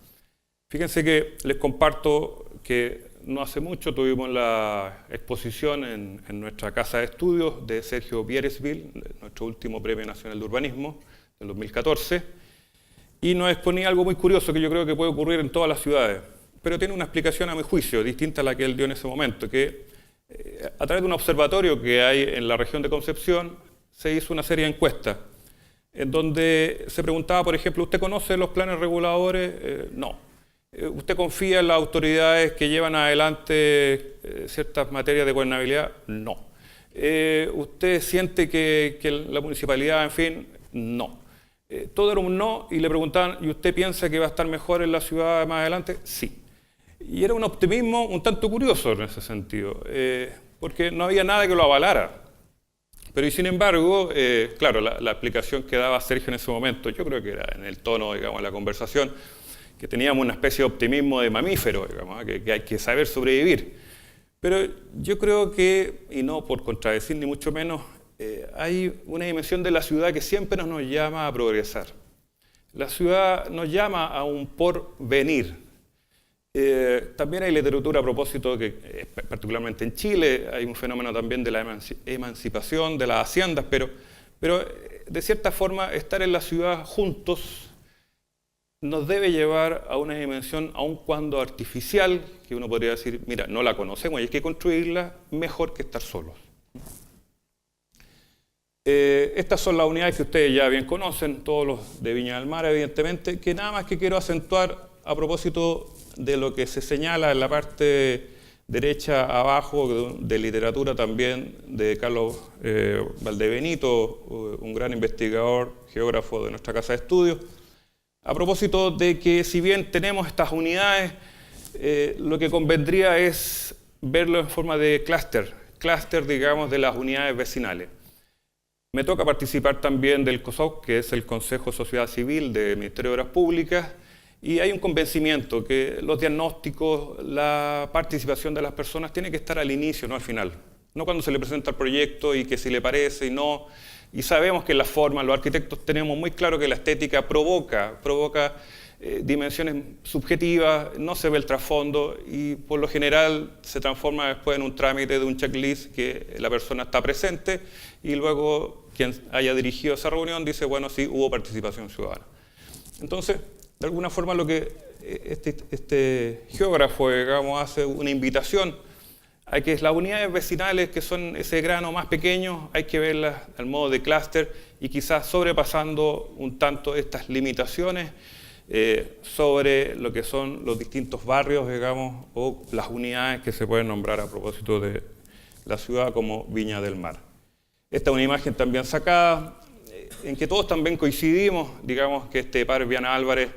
Fíjense que les comparto que no hace mucho tuvimos la exposición en nuestra casa de estudios de Sergio Bieresville, nuestro último Premio Nacional de Urbanismo del 2014, y nos exponía algo muy curioso que yo creo que puede ocurrir en todas las ciudades, pero tiene una explicación a mi juicio, distinta a la que él dio en ese momento, que a través de un observatorio que hay en la región de Concepción se hizo una serie de encuestas en donde se preguntaba, por ejemplo, ¿usted conoce los planes reguladores? No. ¿Usted confía en las autoridades que llevan adelante ciertas materias de gobernabilidad? No. ¿Usted siente que la municipalidad, en fin? No. Todo era un no, y le preguntaban, ¿y usted piensa que va a estar mejor en la ciudad más adelante? Sí. Y era un optimismo un tanto curioso en ese sentido, porque no había nada que lo avalara. Pero y sin embargo, claro, la explicación que daba Sergio en ese momento, yo creo que era en el tono, digamos, de la conversación, que teníamos una especie de optimismo de mamífero, digamos, que hay que saber sobrevivir. Pero yo creo que, y no por contradecir ni mucho menos, hay una dimensión de la ciudad que siempre nos llama a progresar. La ciudad nos llama a un porvenir. También hay literatura a propósito que, particularmente en Chile, hay un fenómeno también de la emancipación de las haciendas, pero de cierta forma estar en la ciudad juntos nos debe llevar a una dimensión, aun cuando artificial, que uno podría decir, mira, no la conocemos y hay que construirla mejor que estar solos. Estas son las unidades que ustedes ya bien conocen, todos los de Viña del Mar, evidentemente, que nada más que quiero acentuar a propósito de lo que se señala en la parte derecha abajo de literatura también de Carlos Valdebenito, un gran investigador, geógrafo de nuestra casa de estudios, a propósito de que si bien tenemos estas unidades, lo que convendría es verlo en forma de clúster, digamos, de las unidades vecinales. Me toca participar también del COSOC, que es el Consejo Sociedad Civil del Ministerio de Obras Públicas, y hay un convencimiento que los diagnósticos, la participación de las personas tiene que estar al inicio, no al final. No cuando se le presenta el proyecto y que si le parece y no. Y sabemos que la forma, los arquitectos tenemos muy claro que la estética provoca dimensiones subjetivas, no se ve el trasfondo y por lo general se transforma después en un trámite de un checklist que la persona está presente y luego quien haya dirigido esa reunión dice, bueno, sí, hubo participación ciudadana. Entonces, de alguna forma lo que este geógrafo, digamos, hace una invitación a que las unidades vecinales, que son ese grano más pequeño, hay que verlas al modo de clúster y quizás sobrepasando un tanto estas limitaciones sobre lo que son los distintos barrios, digamos, o las unidades que se pueden nombrar a propósito de la ciudad como Viña del Mar. Esta es una imagen también sacada, en que todos también coincidimos, digamos, que este padre Viana Álvarez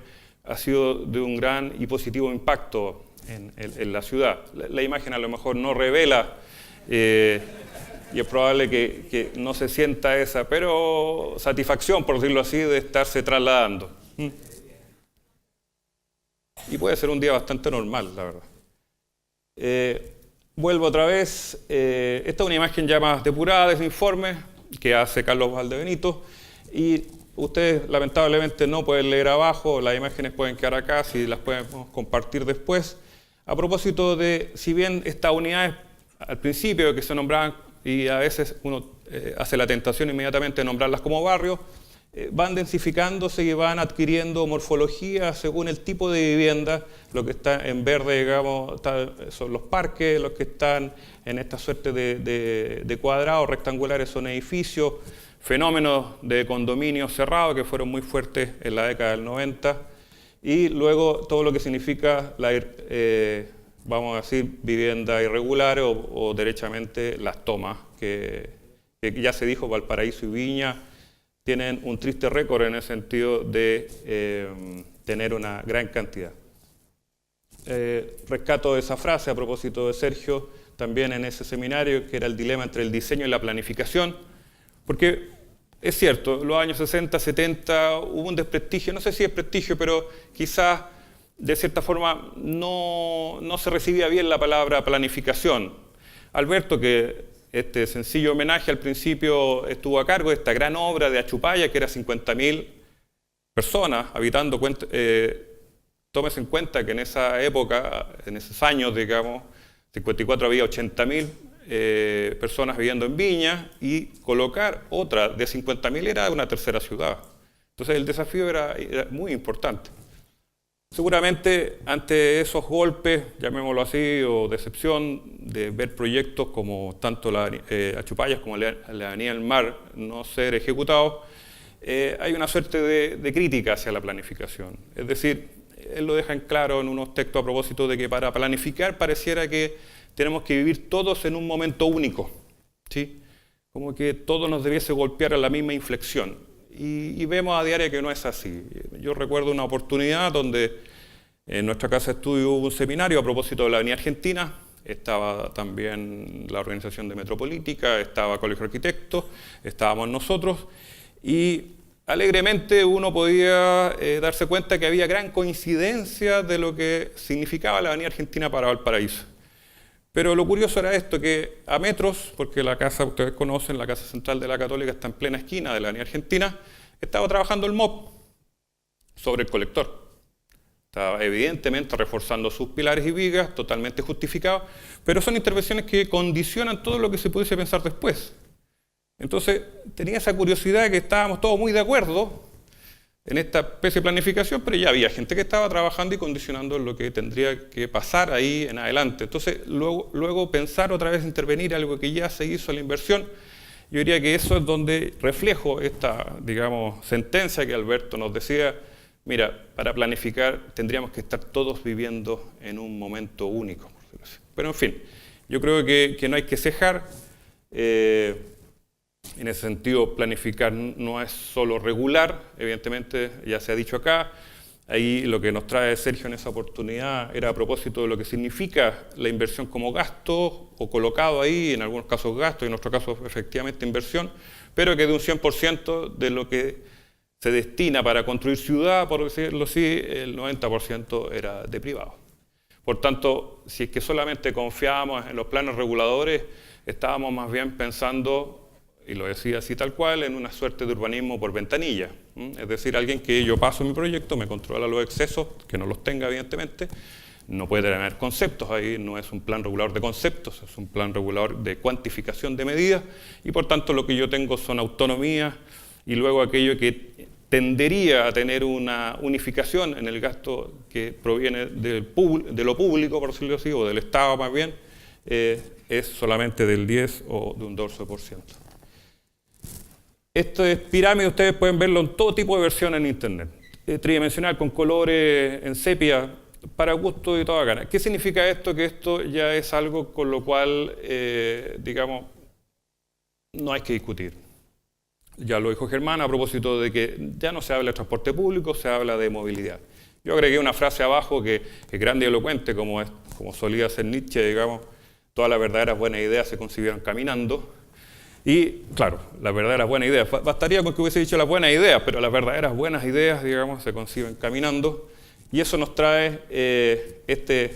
ha sido de un gran y positivo impacto en la ciudad. La imagen a lo mejor no revela, y es probable que no se sienta esa, pero satisfacción, por decirlo así, de estarse trasladando. Y puede ser un día bastante normal, la verdad. Vuelvo otra vez. Esta es una imagen ya más depurada de ese informe que hace Carlos Valdebenito, y ustedes lamentablemente no pueden leer abajo, las imágenes pueden quedar acá, si las podemos compartir después. A propósito de, si bien estas unidades al principio que se nombraban, y a veces uno hace la tentación inmediatamente de nombrarlas como barrios, van densificándose y van adquiriendo morfología según el tipo de vivienda. Lo que está en verde, digamos, son los parques, los que están en esta suerte de cuadrados rectangulares son edificios, fenómenos de condominios cerrados que fueron muy fuertes en la década del 90, y luego todo lo que significa, vamos a decir, vivienda irregular o derechamente las tomas, que ya se dijo, Valparaíso y Viña tienen un triste récord en el sentido de tener una gran cantidad. Rescato de esa frase a propósito de Sergio, también en ese seminario, que era el dilema entre el diseño y la planificación, porque es cierto, en los años 60, 70 hubo un desprestigio, no sé si es prestigio, pero quizás de cierta forma no se recibía bien la palabra planificación. Alberto, que este sencillo homenaje al principio estuvo a cargo de esta gran obra de Achupaya, que era 50.000 personas habitando. Tómese en cuenta que en esa época, en esos años, digamos, 54 había 80.000 personas viviendo en Viña, y colocar otra de 50.000 era una tercera ciudad. Entonces el desafío era muy importante. Seguramente ante esos golpes, llamémoslo así, o decepción de ver proyectos como tanto la Achupallas como la Avenida del Mar no ser ejecutados, hay una suerte de crítica hacia la planificación. Es decir, él lo deja en claro en unos textos a propósito de que para planificar pareciera que tenemos que vivir todos en un momento único, ¿sí? Como que todo nos debiese golpear a la misma inflexión. Y vemos a diario que no es así. Yo recuerdo una oportunidad donde en nuestra casa de estudio hubo un seminario a propósito de la Avenida Argentina, estaba también la organización de Metropolítica, estaba Colegio de Arquitectos, estábamos nosotros, y alegremente uno podía darse cuenta que había gran coincidencia de lo que significaba la Avenida Argentina para Valparaíso. Pero lo curioso era esto, que a metros, porque la casa, ustedes conocen, la Casa Central de la Católica está en plena esquina de la Avenida Argentina, estaba trabajando el MOP sobre el colector. Estaba evidentemente reforzando sus pilares y vigas, totalmente justificado, pero son intervenciones que condicionan todo lo que se pudiese pensar después. Entonces, tenía esa curiosidad que estábamos todos muy de acuerdo en esta especie de planificación, pero ya había gente que estaba trabajando y condicionando lo que tendría que pasar ahí en adelante. Entonces, luego pensar otra vez, intervenir algo que ya se hizo la inversión, yo diría que eso es donde reflejo esta, digamos, sentencia que Alberto nos decía, mira, para planificar tendríamos que estar todos viviendo en un momento único. Pero en fin, yo creo que no hay que cejar. En ese sentido, planificar no es solo regular, evidentemente, ya se ha dicho acá. Ahí lo que nos trae Sergio en esa oportunidad era a propósito de lo que significa la inversión como gasto, o colocado ahí, en algunos casos gasto, y en nuestro caso efectivamente inversión, pero que de un 100% de lo que se destina para construir ciudad, por decirlo así, el 90% era de privado. Por tanto, si es que solamente confiábamos en los planos reguladores, estábamos más bien pensando, y lo decía así tal cual, en una suerte de urbanismo por ventanilla. Es decir, alguien que yo paso mi proyecto, me controla los excesos, que no los tenga evidentemente, no puede tener conceptos, ahí no es un plan regulador de conceptos, es un plan regulador de cuantificación de medidas, y por tanto lo que yo tengo son autonomías, y luego aquello que tendería a tener una unificación en el gasto que proviene de lo público, por decirlo así, o del Estado más bien, es solamente del 10 o de un 12%. Esto es pirámide, ustedes pueden verlo en todo tipo de versiones en internet. Tridimensional, con colores en sepia, para gusto y toda gana. ¿Qué significa esto? Que esto ya es algo con lo cual, digamos, no hay que discutir. Ya lo dijo Germán a propósito de que ya no se habla de transporte público, se habla de movilidad. Yo agregué una frase abajo que es grande y elocuente, como solía ser Nietzsche, digamos, todas las verdaderas buenas ideas se concibieron caminando. Y, claro, las verdaderas buenas ideas, bastaría con que hubiese dicho las buenas ideas, pero las verdaderas buenas ideas, digamos, se conciben caminando. Y eso nos trae esta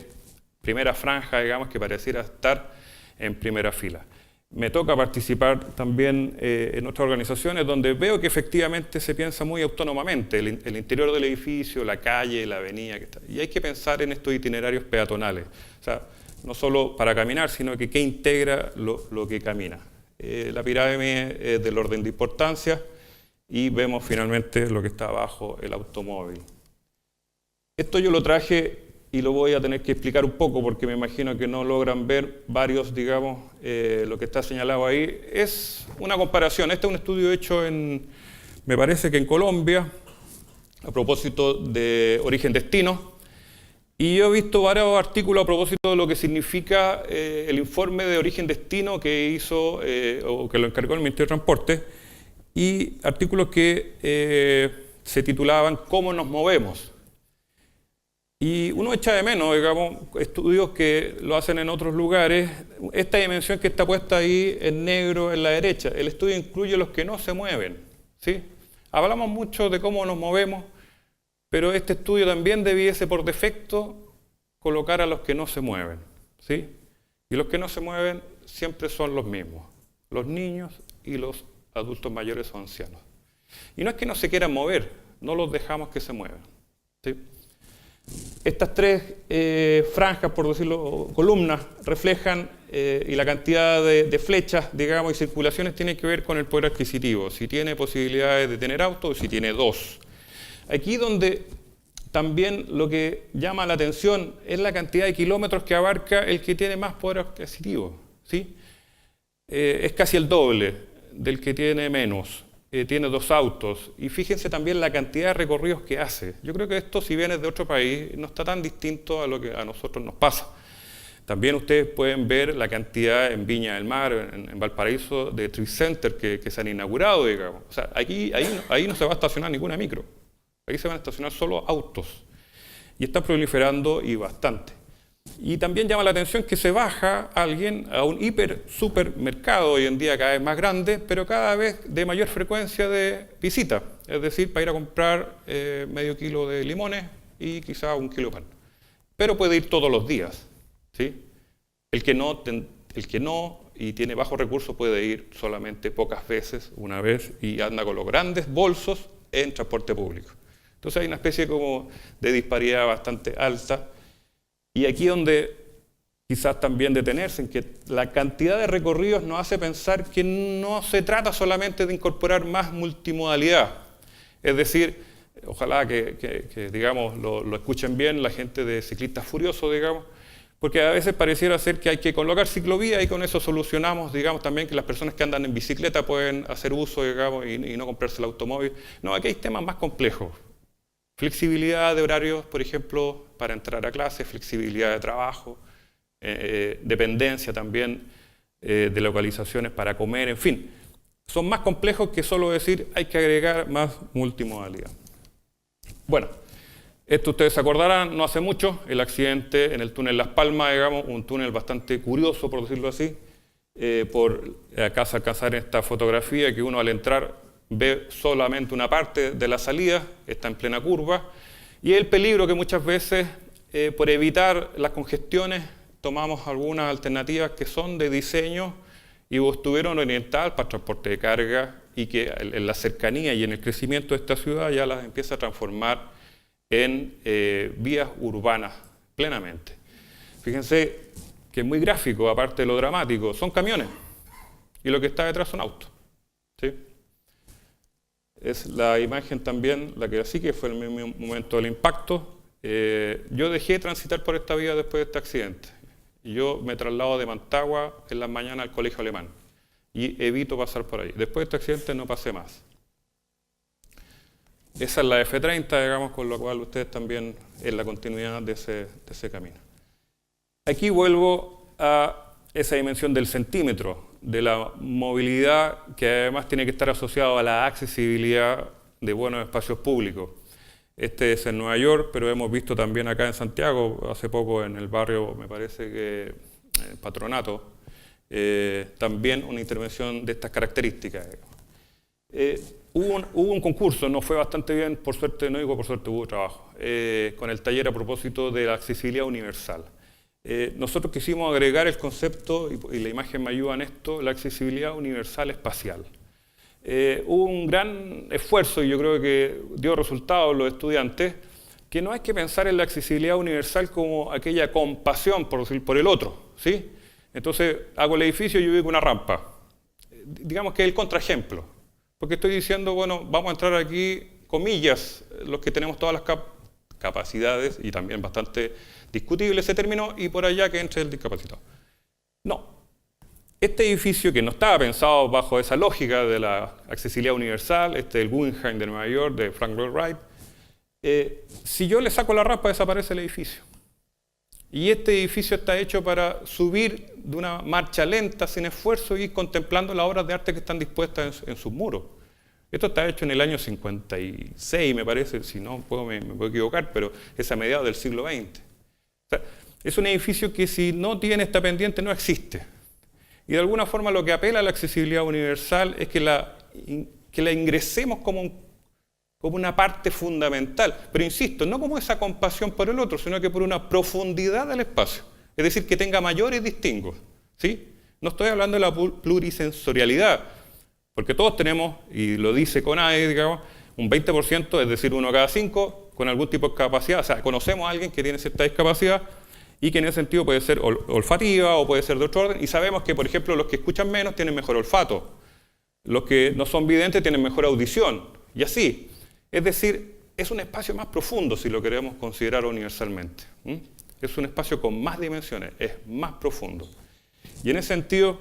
primera franja, digamos, que pareciera estar en primera fila. Me toca participar también en otras organizaciones donde veo que efectivamente se piensa muy autónomamente, el interior del edificio, la calle, la avenida, que está. Y hay que pensar en estos itinerarios peatonales. O sea, no solo para caminar, sino que qué integra lo que camina. La pirámide es del orden de importancia y vemos finalmente lo que está abajo, el automóvil. Esto yo lo traje y lo voy a tener que explicar un poco porque me imagino que no logran ver varios, digamos, lo que está señalado ahí. Es una comparación, este es un estudio hecho me parece que en Colombia, a propósito de origen-destino. Y yo he visto varios artículos a propósito de lo que significa el informe de origen-destino que hizo o que lo encargó el Ministerio de Transporte, y artículos que se titulaban ¿Cómo nos movemos? Y uno echa de menos, digamos, estudios que lo hacen en otros lugares, esta dimensión que está puesta ahí en negro en la derecha. El estudio incluye los que no se mueven, ¿sí? Hablamos mucho de cómo nos movemos, pero este estudio también debiese por defecto colocar a los que no se mueven, ¿sí? Y los que no se mueven siempre son los mismos, los niños y los adultos mayores o ancianos. Y no es que no se quieran mover, no los dejamos que se muevan, ¿sí? Estas tres franjas, por decirlo, columnas, reflejan y la cantidad de flechas, digamos, y circulaciones tiene que ver con el poder adquisitivo, si tiene posibilidades de tener auto o si tiene dos. Aquí donde también lo que llama la atención es la cantidad de kilómetros que abarca el que tiene más poder adquisitivo, ¿sí? Es casi el doble del que tiene menos. Tiene dos autos, y fíjense también la cantidad de recorridos que hace. Yo creo que esto, si vienes de otro país, no está tan distinto a lo que a nosotros nos pasa. También ustedes pueden ver la cantidad en Viña del Mar, en Valparaíso, de Trip Center que se han inaugurado, digamos. O sea, ahí no se va a estacionar ninguna micro. Ahí se van a estacionar solo autos. Y están proliferando y bastante. Y también llama la atención que se baja alguien a un supermercado hoy en día cada vez más grande, pero cada vez de mayor frecuencia de visita. Es decir, para ir a comprar medio kilo de limones y quizá 1 kilo de pan. Pero puede ir todos los días, ¿sí? El que no y tiene bajos recursos puede ir solamente pocas veces, una vez, y anda con los grandes bolsos en transporte público. Entonces hay una especie como de disparidad bastante alta. Y aquí donde quizás también detenerse, en que la cantidad de recorridos nos hace pensar que no se trata solamente de incorporar más multimodalidad. Es decir, ojalá que digamos, lo escuchen bien la gente de Ciclistas Furiosos, digamos, porque a veces pareciera ser que hay que colocar ciclovía y con eso solucionamos, digamos, también que las personas que andan en bicicleta pueden hacer uso, digamos, y no comprarse el automóvil. No, aquí hay temas más complejos. Flexibilidad de horarios, por ejemplo, para entrar a clase, flexibilidad de trabajo, dependencia también de localizaciones para comer, en fin. Son más complejos que solo decir hay que agregar más multimodalidad. Bueno, esto ustedes se acordarán, no hace mucho, el accidente en el túnel Las Palmas, digamos, un túnel bastante curioso, por decirlo así, acá se alcanzar esta fotografía que uno al entrar ve solamente una parte de la salida, está en plena curva, y el peligro que muchas veces, por evitar las congestiones, tomamos algunas alternativas que son de diseño y estuvieron orientadas para transporte de carga y que en la cercanía y en el crecimiento de esta ciudad ya las empieza a transformar en vías urbanas plenamente. Fíjense que es muy gráfico, aparte de lo dramático, son camiones y lo que está detrás son autos, ¿sí? Es la imagen también, la que así que fue el mismo momento del impacto. Yo dejé de transitar por esta vía después de este accidente. Y yo me traslado de Mantagua en las mañanas al colegio alemán y evito pasar por ahí. Después de este accidente no pasé más. Esa es la F30, digamos, con lo cual ustedes también en la continuidad de ese camino. Aquí vuelvo a esa dimensión del centímetro, de la movilidad que además tiene que estar asociado a la accesibilidad de buenos espacios públicos. Este es en Nueva York, pero hemos visto también acá en Santiago, hace poco en el barrio, me parece que Patronato, también una intervención de estas características. Hubo un concurso, nos fue bastante bien, por suerte, no digo por suerte, hubo trabajo, con el taller a propósito de la accesibilidad universal. Nosotros quisimos agregar el concepto, y la imagen me ayuda en esto, la accesibilidad universal espacial. Hubo un gran esfuerzo, y yo creo que dio resultados los estudiantes, que no hay que pensar en la accesibilidad universal como aquella compasión por el otro, ¿sí? Entonces, hago el edificio y yo ubico una rampa. Digamos que es el contraejemplo, porque estoy diciendo, bueno, vamos a entrar aquí, comillas, los que tenemos todas las capacidades, y también bastante discutible ese término, y por allá que entre el discapacitado. No. Este edificio, que no estaba pensado bajo esa lógica de la accesibilidad universal, del Guggenheim de Nueva York, de Frank Lloyd Wright, si yo le saco la rampa, desaparece el edificio. Y este edificio está hecho para subir de una marcha lenta, sin esfuerzo, y contemplando las obras de arte que están dispuestas en sus muros. Esto está hecho en el año 56, me parece, si no me puedo equivocar, pero es a mediados del siglo XX. O sea, es un edificio que si no tiene esta pendiente no existe. Y de alguna forma lo que apela a la accesibilidad universal es que la ingresemos como una parte fundamental. Pero insisto, no como esa compasión por el otro, sino que por una profundidad del espacio. Es decir, que tenga mayores distingos, ¿sí? No estoy hablando de la plurisensorialidad, porque todos tenemos, y lo dice CONADE, digamos, un 20%, es decir, 1 cada 5, con algún tipo de discapacidad, o sea, conocemos a alguien que tiene cierta discapacidad y que en ese sentido puede ser olfativa o puede ser de otro orden, y sabemos que, por ejemplo, los que escuchan menos tienen mejor olfato, los que no son videntes tienen mejor audición, y así. Es decir, es un espacio más profundo si lo queremos considerar universalmente. Es un espacio con más dimensiones, es más profundo. Y en ese sentido,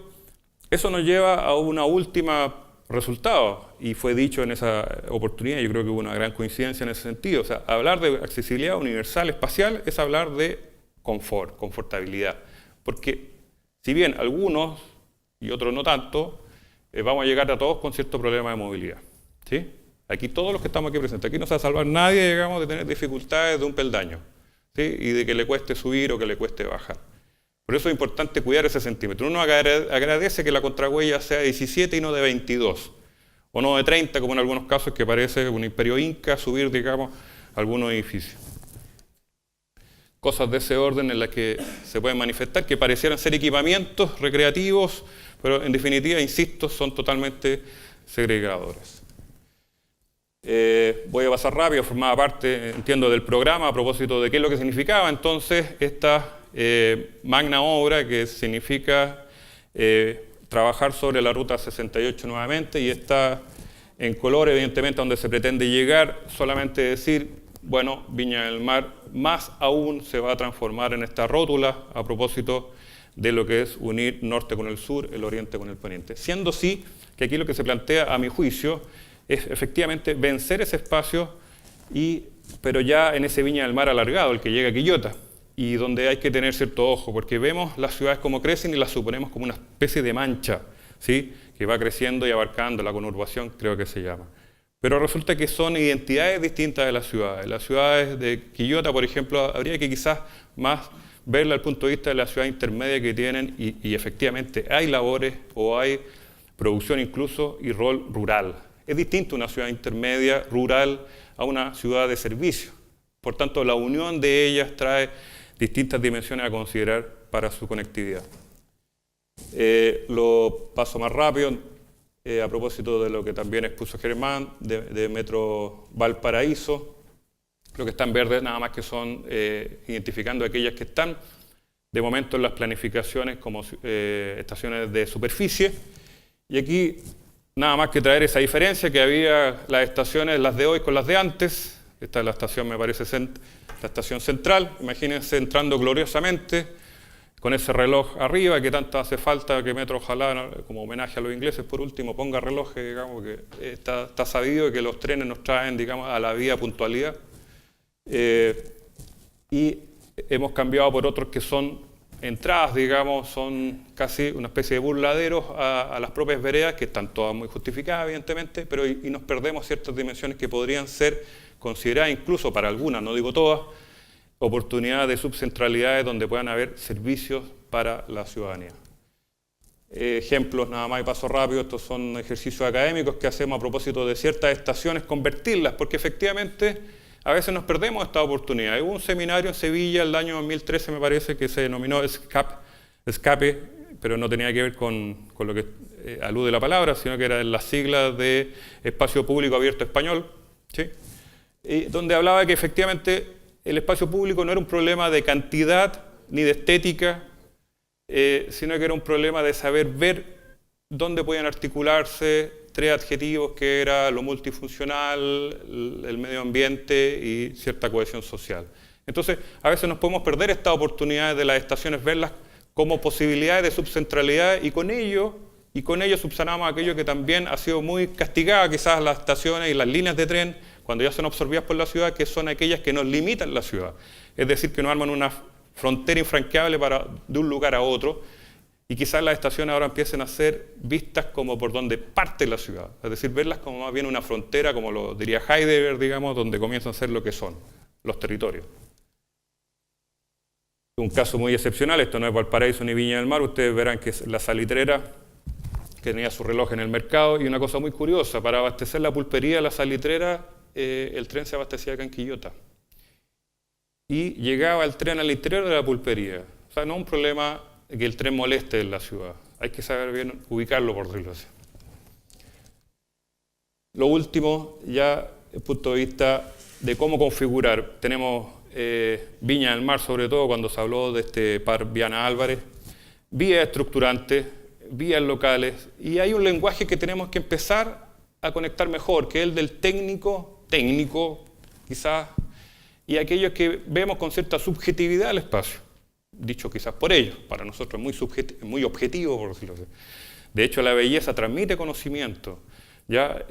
eso nos lleva a una última resultado, y fue dicho en esa oportunidad, yo creo que hubo una gran coincidencia en ese sentido. O sea, hablar de accesibilidad universal espacial es hablar de confort, confortabilidad. Porque si bien algunos y otros no tanto, vamos a llegar a todos con cierto problema de movilidad. ¿Sí? Aquí todos los que estamos aquí presentes, aquí no se va a salvar nadie, digamos, de tener dificultades de un peldaño, ¿sí? Y de que le cueste subir o que le cueste bajar. Por eso es importante cuidar ese centímetro. Uno agradece que la contrahuella sea de 17 y no de 22, o no de 30, como en algunos casos que parece un imperio inca subir, digamos, algunos edificios. Cosas de ese orden en las que se pueden manifestar, que parecieran ser equipamientos recreativos, pero en definitiva, insisto, son totalmente segregadores. Voy a pasar rápido, formaba parte, entiendo, del programa a propósito de qué es lo que significaba entonces esta magna obra, que significa trabajar sobre la Ruta 68 nuevamente, y está en color, evidentemente, donde se pretende llegar, solamente decir, bueno, Viña del Mar más aún se va a transformar en esta rótula a propósito de lo que es unir norte con el sur, el oriente con el poniente. Siendo así que aquí lo que se plantea, a mi juicio, es efectivamente vencer ese espacio, pero ya en ese Viña del Mar alargado, el que llega a Quillota, y donde hay que tener cierto ojo, porque vemos las ciudades como crecen y las suponemos como una especie de mancha, ¿sí? Que va creciendo y abarcando la conurbación, creo que se llama. Pero resulta que son identidades distintas de las ciudades. Las ciudades de Quillota, por ejemplo, habría que quizás más verla al punto de vista de la ciudad intermedia que tienen, y efectivamente hay labores o hay producción incluso y rol rural. Es distinto una ciudad intermedia, rural, a una ciudad de servicio. Por tanto, la unión de ellas trae distintas dimensiones a considerar para su conectividad. Lo paso más rápido, a propósito de lo que también expuso Germán, de Metro Valparaíso. Lo que está en verde nada más que son identificando aquellas que están de momento en las planificaciones como estaciones de superficie. Y aquí nada más que traer esa diferencia que había las estaciones, las de hoy con las de antes. Esta es la estación, me parece, la estación central. Imagínense entrando gloriosamente con ese reloj arriba, que tanto hace falta que Metro, ojalá, como homenaje a los ingleses, por último, ponga relojes, digamos, que está sabido que los trenes nos traen, digamos, a la vía puntualidad. Y hemos cambiado por otros que son entradas, digamos, son casi una especie de burladeros a las propias veredas, que están todas muy justificadas, evidentemente, pero y nos perdemos ciertas dimensiones que podrían ser consideradas, incluso para algunas, no digo todas, oportunidades de subcentralidades donde puedan haber servicios para la ciudadanía. Ejemplos, nada más y paso rápido, estos son ejercicios académicos que hacemos a propósito de ciertas estaciones, convertirlas, porque efectivamente a veces nos perdemos esta oportunidad. Hubo un seminario en Sevilla el año 2013, me parece, que se denominó Escape, pero no tenía que ver con lo que alude la palabra, sino que era en las siglas de Espacio Público Abierto Español, ¿sí? Y donde hablaba que efectivamente el espacio público no era un problema de cantidad ni de estética, sino que era un problema de saber ver dónde podían articularse tres adjetivos, que era lo multifuncional, el medio ambiente y cierta cohesión social. Entonces, a veces nos podemos perder estas oportunidades de las estaciones, verlas como posibilidades de subcentralidad, y con ello subsanamos aquello que también ha sido muy castigado, quizás las estaciones y las líneas de tren, cuando ya son absorbidas por la ciudad, que son aquellas que nos limitan la ciudad. Es decir, que nos arman una frontera infranqueable de un lugar a otro, y quizás las estaciones ahora empiecen a ser vistas como por donde parte la ciudad, es decir, verlas como más bien una frontera, como lo diría Heidegger, digamos, donde comienzan a ser lo que son, los territorios. Un caso muy excepcional, esto no es Valparaíso ni Viña del Mar, ustedes verán que es la salitrera, que tenía su reloj en el mercado, y una cosa muy curiosa, para abastecer la pulpería de la salitrera, el tren se abastecía acá en Quillota. Y llegaba el tren al interior de la pulpería. O sea, no es un problema que el tren moleste en la ciudad. Hay que saber bien ubicarlo, por decirlo así. Lo último, ya desde el punto de vista de cómo configurar. Tenemos Viña del Mar, sobre todo cuando se habló de este par Viana Álvarez, vías estructurantes, vías locales, y hay un lenguaje que tenemos que empezar a conectar mejor, que es el del técnico quizás, y aquellos que vemos con cierta subjetividad el espacio, dicho quizás por ellos, para nosotros es muy objetivo, por decirlo así. De hecho, la belleza transmite conocimiento. ¿Ya?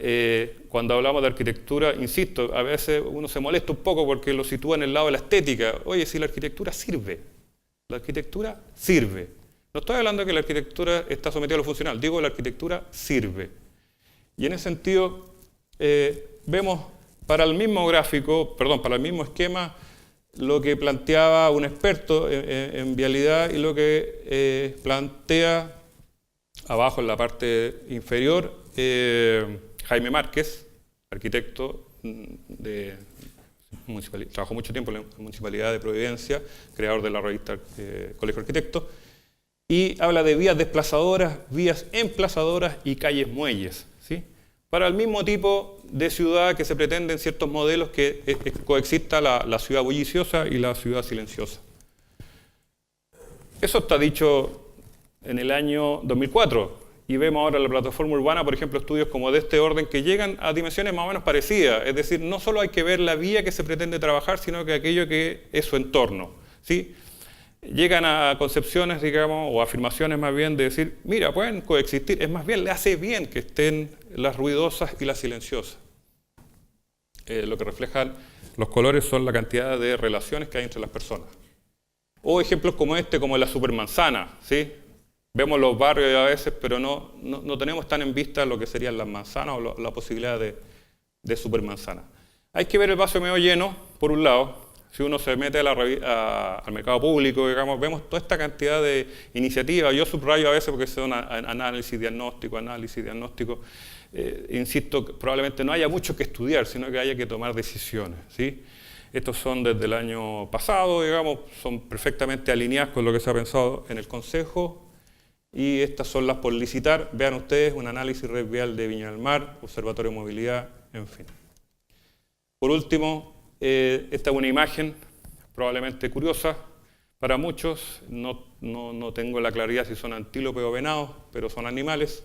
Cuando hablamos de arquitectura, insisto, a veces uno se molesta un poco porque lo sitúa en el lado de la estética. Oye, si la arquitectura sirve, la arquitectura sirve. No estoy hablando de que la arquitectura está sometida a lo funcional, digo que la arquitectura sirve. Y en ese sentido, vemos para el mismo para el mismo esquema, lo que planteaba un experto en vialidad y lo que plantea abajo en la parte inferior Jaime Márquez, arquitecto trabajó mucho tiempo en la Municipalidad de Providencia, creador de la revista Colegio Arquitectos, y habla de vías desplazadoras, vías emplazadoras y calles muelles, ¿sí? Para el mismo tipo de ciudad que se pretende en ciertos modelos que coexista la ciudad bulliciosa y la ciudad silenciosa. Eso está dicho en el año 2004. Y vemos ahora en la plataforma urbana, por ejemplo, estudios como de este orden que llegan a dimensiones más o menos parecidas. Es decir, no solo hay que ver la vía que se pretende trabajar, sino que aquello que es su entorno, ¿sí? Llegan a concepciones, digamos, o afirmaciones más bien de decir, mira, pueden coexistir. Es más bien, le hace bien que estén las ruidosas y las silenciosas. Lo que reflejan los colores son la cantidad de relaciones que hay entre las personas. O ejemplos como este, como la supermanzana, ¿sí? Vemos los barrios a veces, pero no tenemos tan en vista lo que serían las manzanas o la posibilidad de supermanzana. Hay que ver el vaso medio lleno, por un lado. Si uno se mete al mercado público, digamos, vemos toda esta cantidad de iniciativas. Yo subrayo a veces porque son análisis diagnóstico. Insisto, probablemente no haya mucho que estudiar, sino que haya que tomar decisiones, ¿sí? Estos son desde el año pasado, digamos, son perfectamente alineados con lo que se ha pensado en el Consejo. Y estas son las por licitar. Vean ustedes un análisis red vial de Viña del Mar, Observatorio de Movilidad, en fin. Por último, esta es una imagen probablemente curiosa para muchos. No tengo la claridad si son antílopes o venados, pero son animales.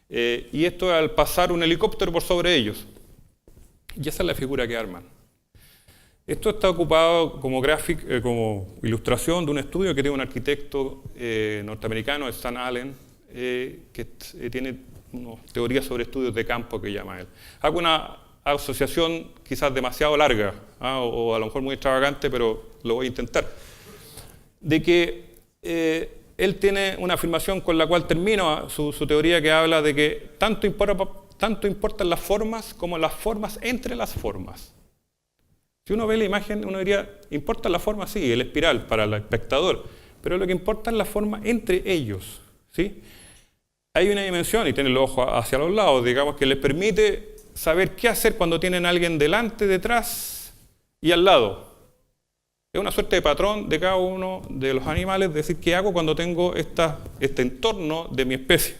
Y esto es al pasar un helicóptero por sobre ellos. Y esa es la figura que arman. Esto está ocupado como ilustración de un estudio que tiene un arquitecto norteamericano, Stan Allen, que tiene teorías sobre estudios de campo que llama él. Hago una asociación quizás demasiado larga, o a lo mejor muy extravagante, pero lo voy a intentar. De que él tiene una afirmación con la cual termino su teoría, que habla de que tanto importan las formas como las formas entre las formas. Si uno ve la imagen, uno diría, importa la forma, sí, el espiral para el espectador, pero lo que importa es la forma entre ellos, ¿sí? Hay una dimensión, y tiene el ojo hacia los lados, digamos, que les permite saber qué hacer cuando tienen a alguien delante, detrás y al lado. Es una suerte de patrón de cada uno de los animales, decir, ¿qué hago cuando tengo este entorno de mi especie?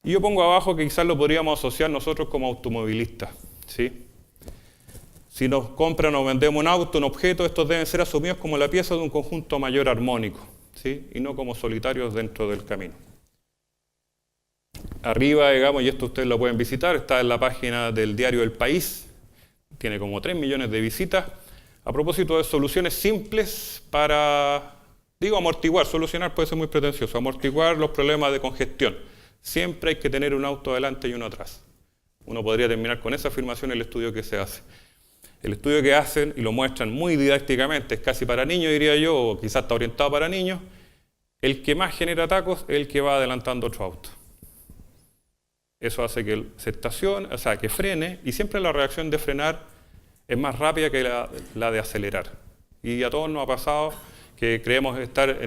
Y yo pongo abajo que quizás lo podríamos asociar nosotros como automovilistas, ¿sí? Si nos compran o vendemos un auto, un objeto, estos deben ser asumidos como la pieza de un conjunto mayor armónico, ¿sí? Y no como solitarios dentro del camino. Arriba, digamos, y esto ustedes lo pueden visitar, está en la página del diario El País, tiene como 3 millones de visitas, a propósito de soluciones simples para, amortiguar, solucionar puede ser muy pretencioso, amortiguar los problemas de congestión. Siempre hay que tener un auto adelante y uno atrás. Uno podría terminar con esa afirmación el estudio que se hace. El estudio que hacen, y lo muestran muy didácticamente, es casi para niños, diría yo, o quizás está orientado para niños, el que más genera tacos es el que va adelantando otro auto. Eso hace que se estacione, o sea, que frene, y siempre la reacción de frenar es más rápida que la de acelerar. Y a todos nos ha pasado que creemos estar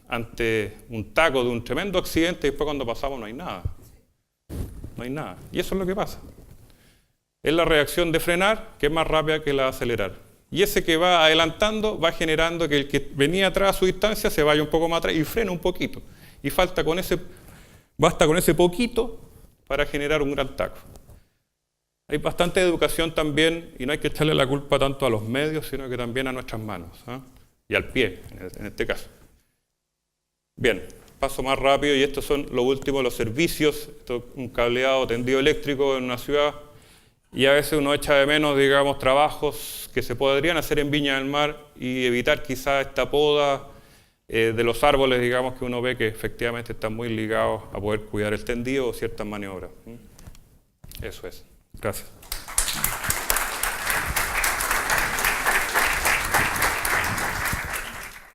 ante un taco de un tremendo accidente y después cuando pasamos no hay nada. No hay nada. Y eso es lo que pasa. Es la reacción de frenar que es más rápida que la de acelerar. Y ese que va adelantando va generando que el que venía atrás a su distancia se vaya un poco más atrás y frena un poquito. Y basta con ese poquito para generar un gran taco. hay bastante educación también, y no hay que echarle la culpa tanto a los medios, sino que también a nuestras manos, ¿eh? Y al pie, en este caso. Bien, paso más rápido, y estos son los últimos, los servicios. Esto es un cableado tendido eléctrico en una ciudad, y a veces uno echa de menos, digamos, trabajos que se podrían hacer en Viña del Mar y evitar quizás esta poda de los árboles, digamos, que uno ve que efectivamente están muy ligados a poder cuidar el tendido o ciertas maniobras. Eso es. Gracias.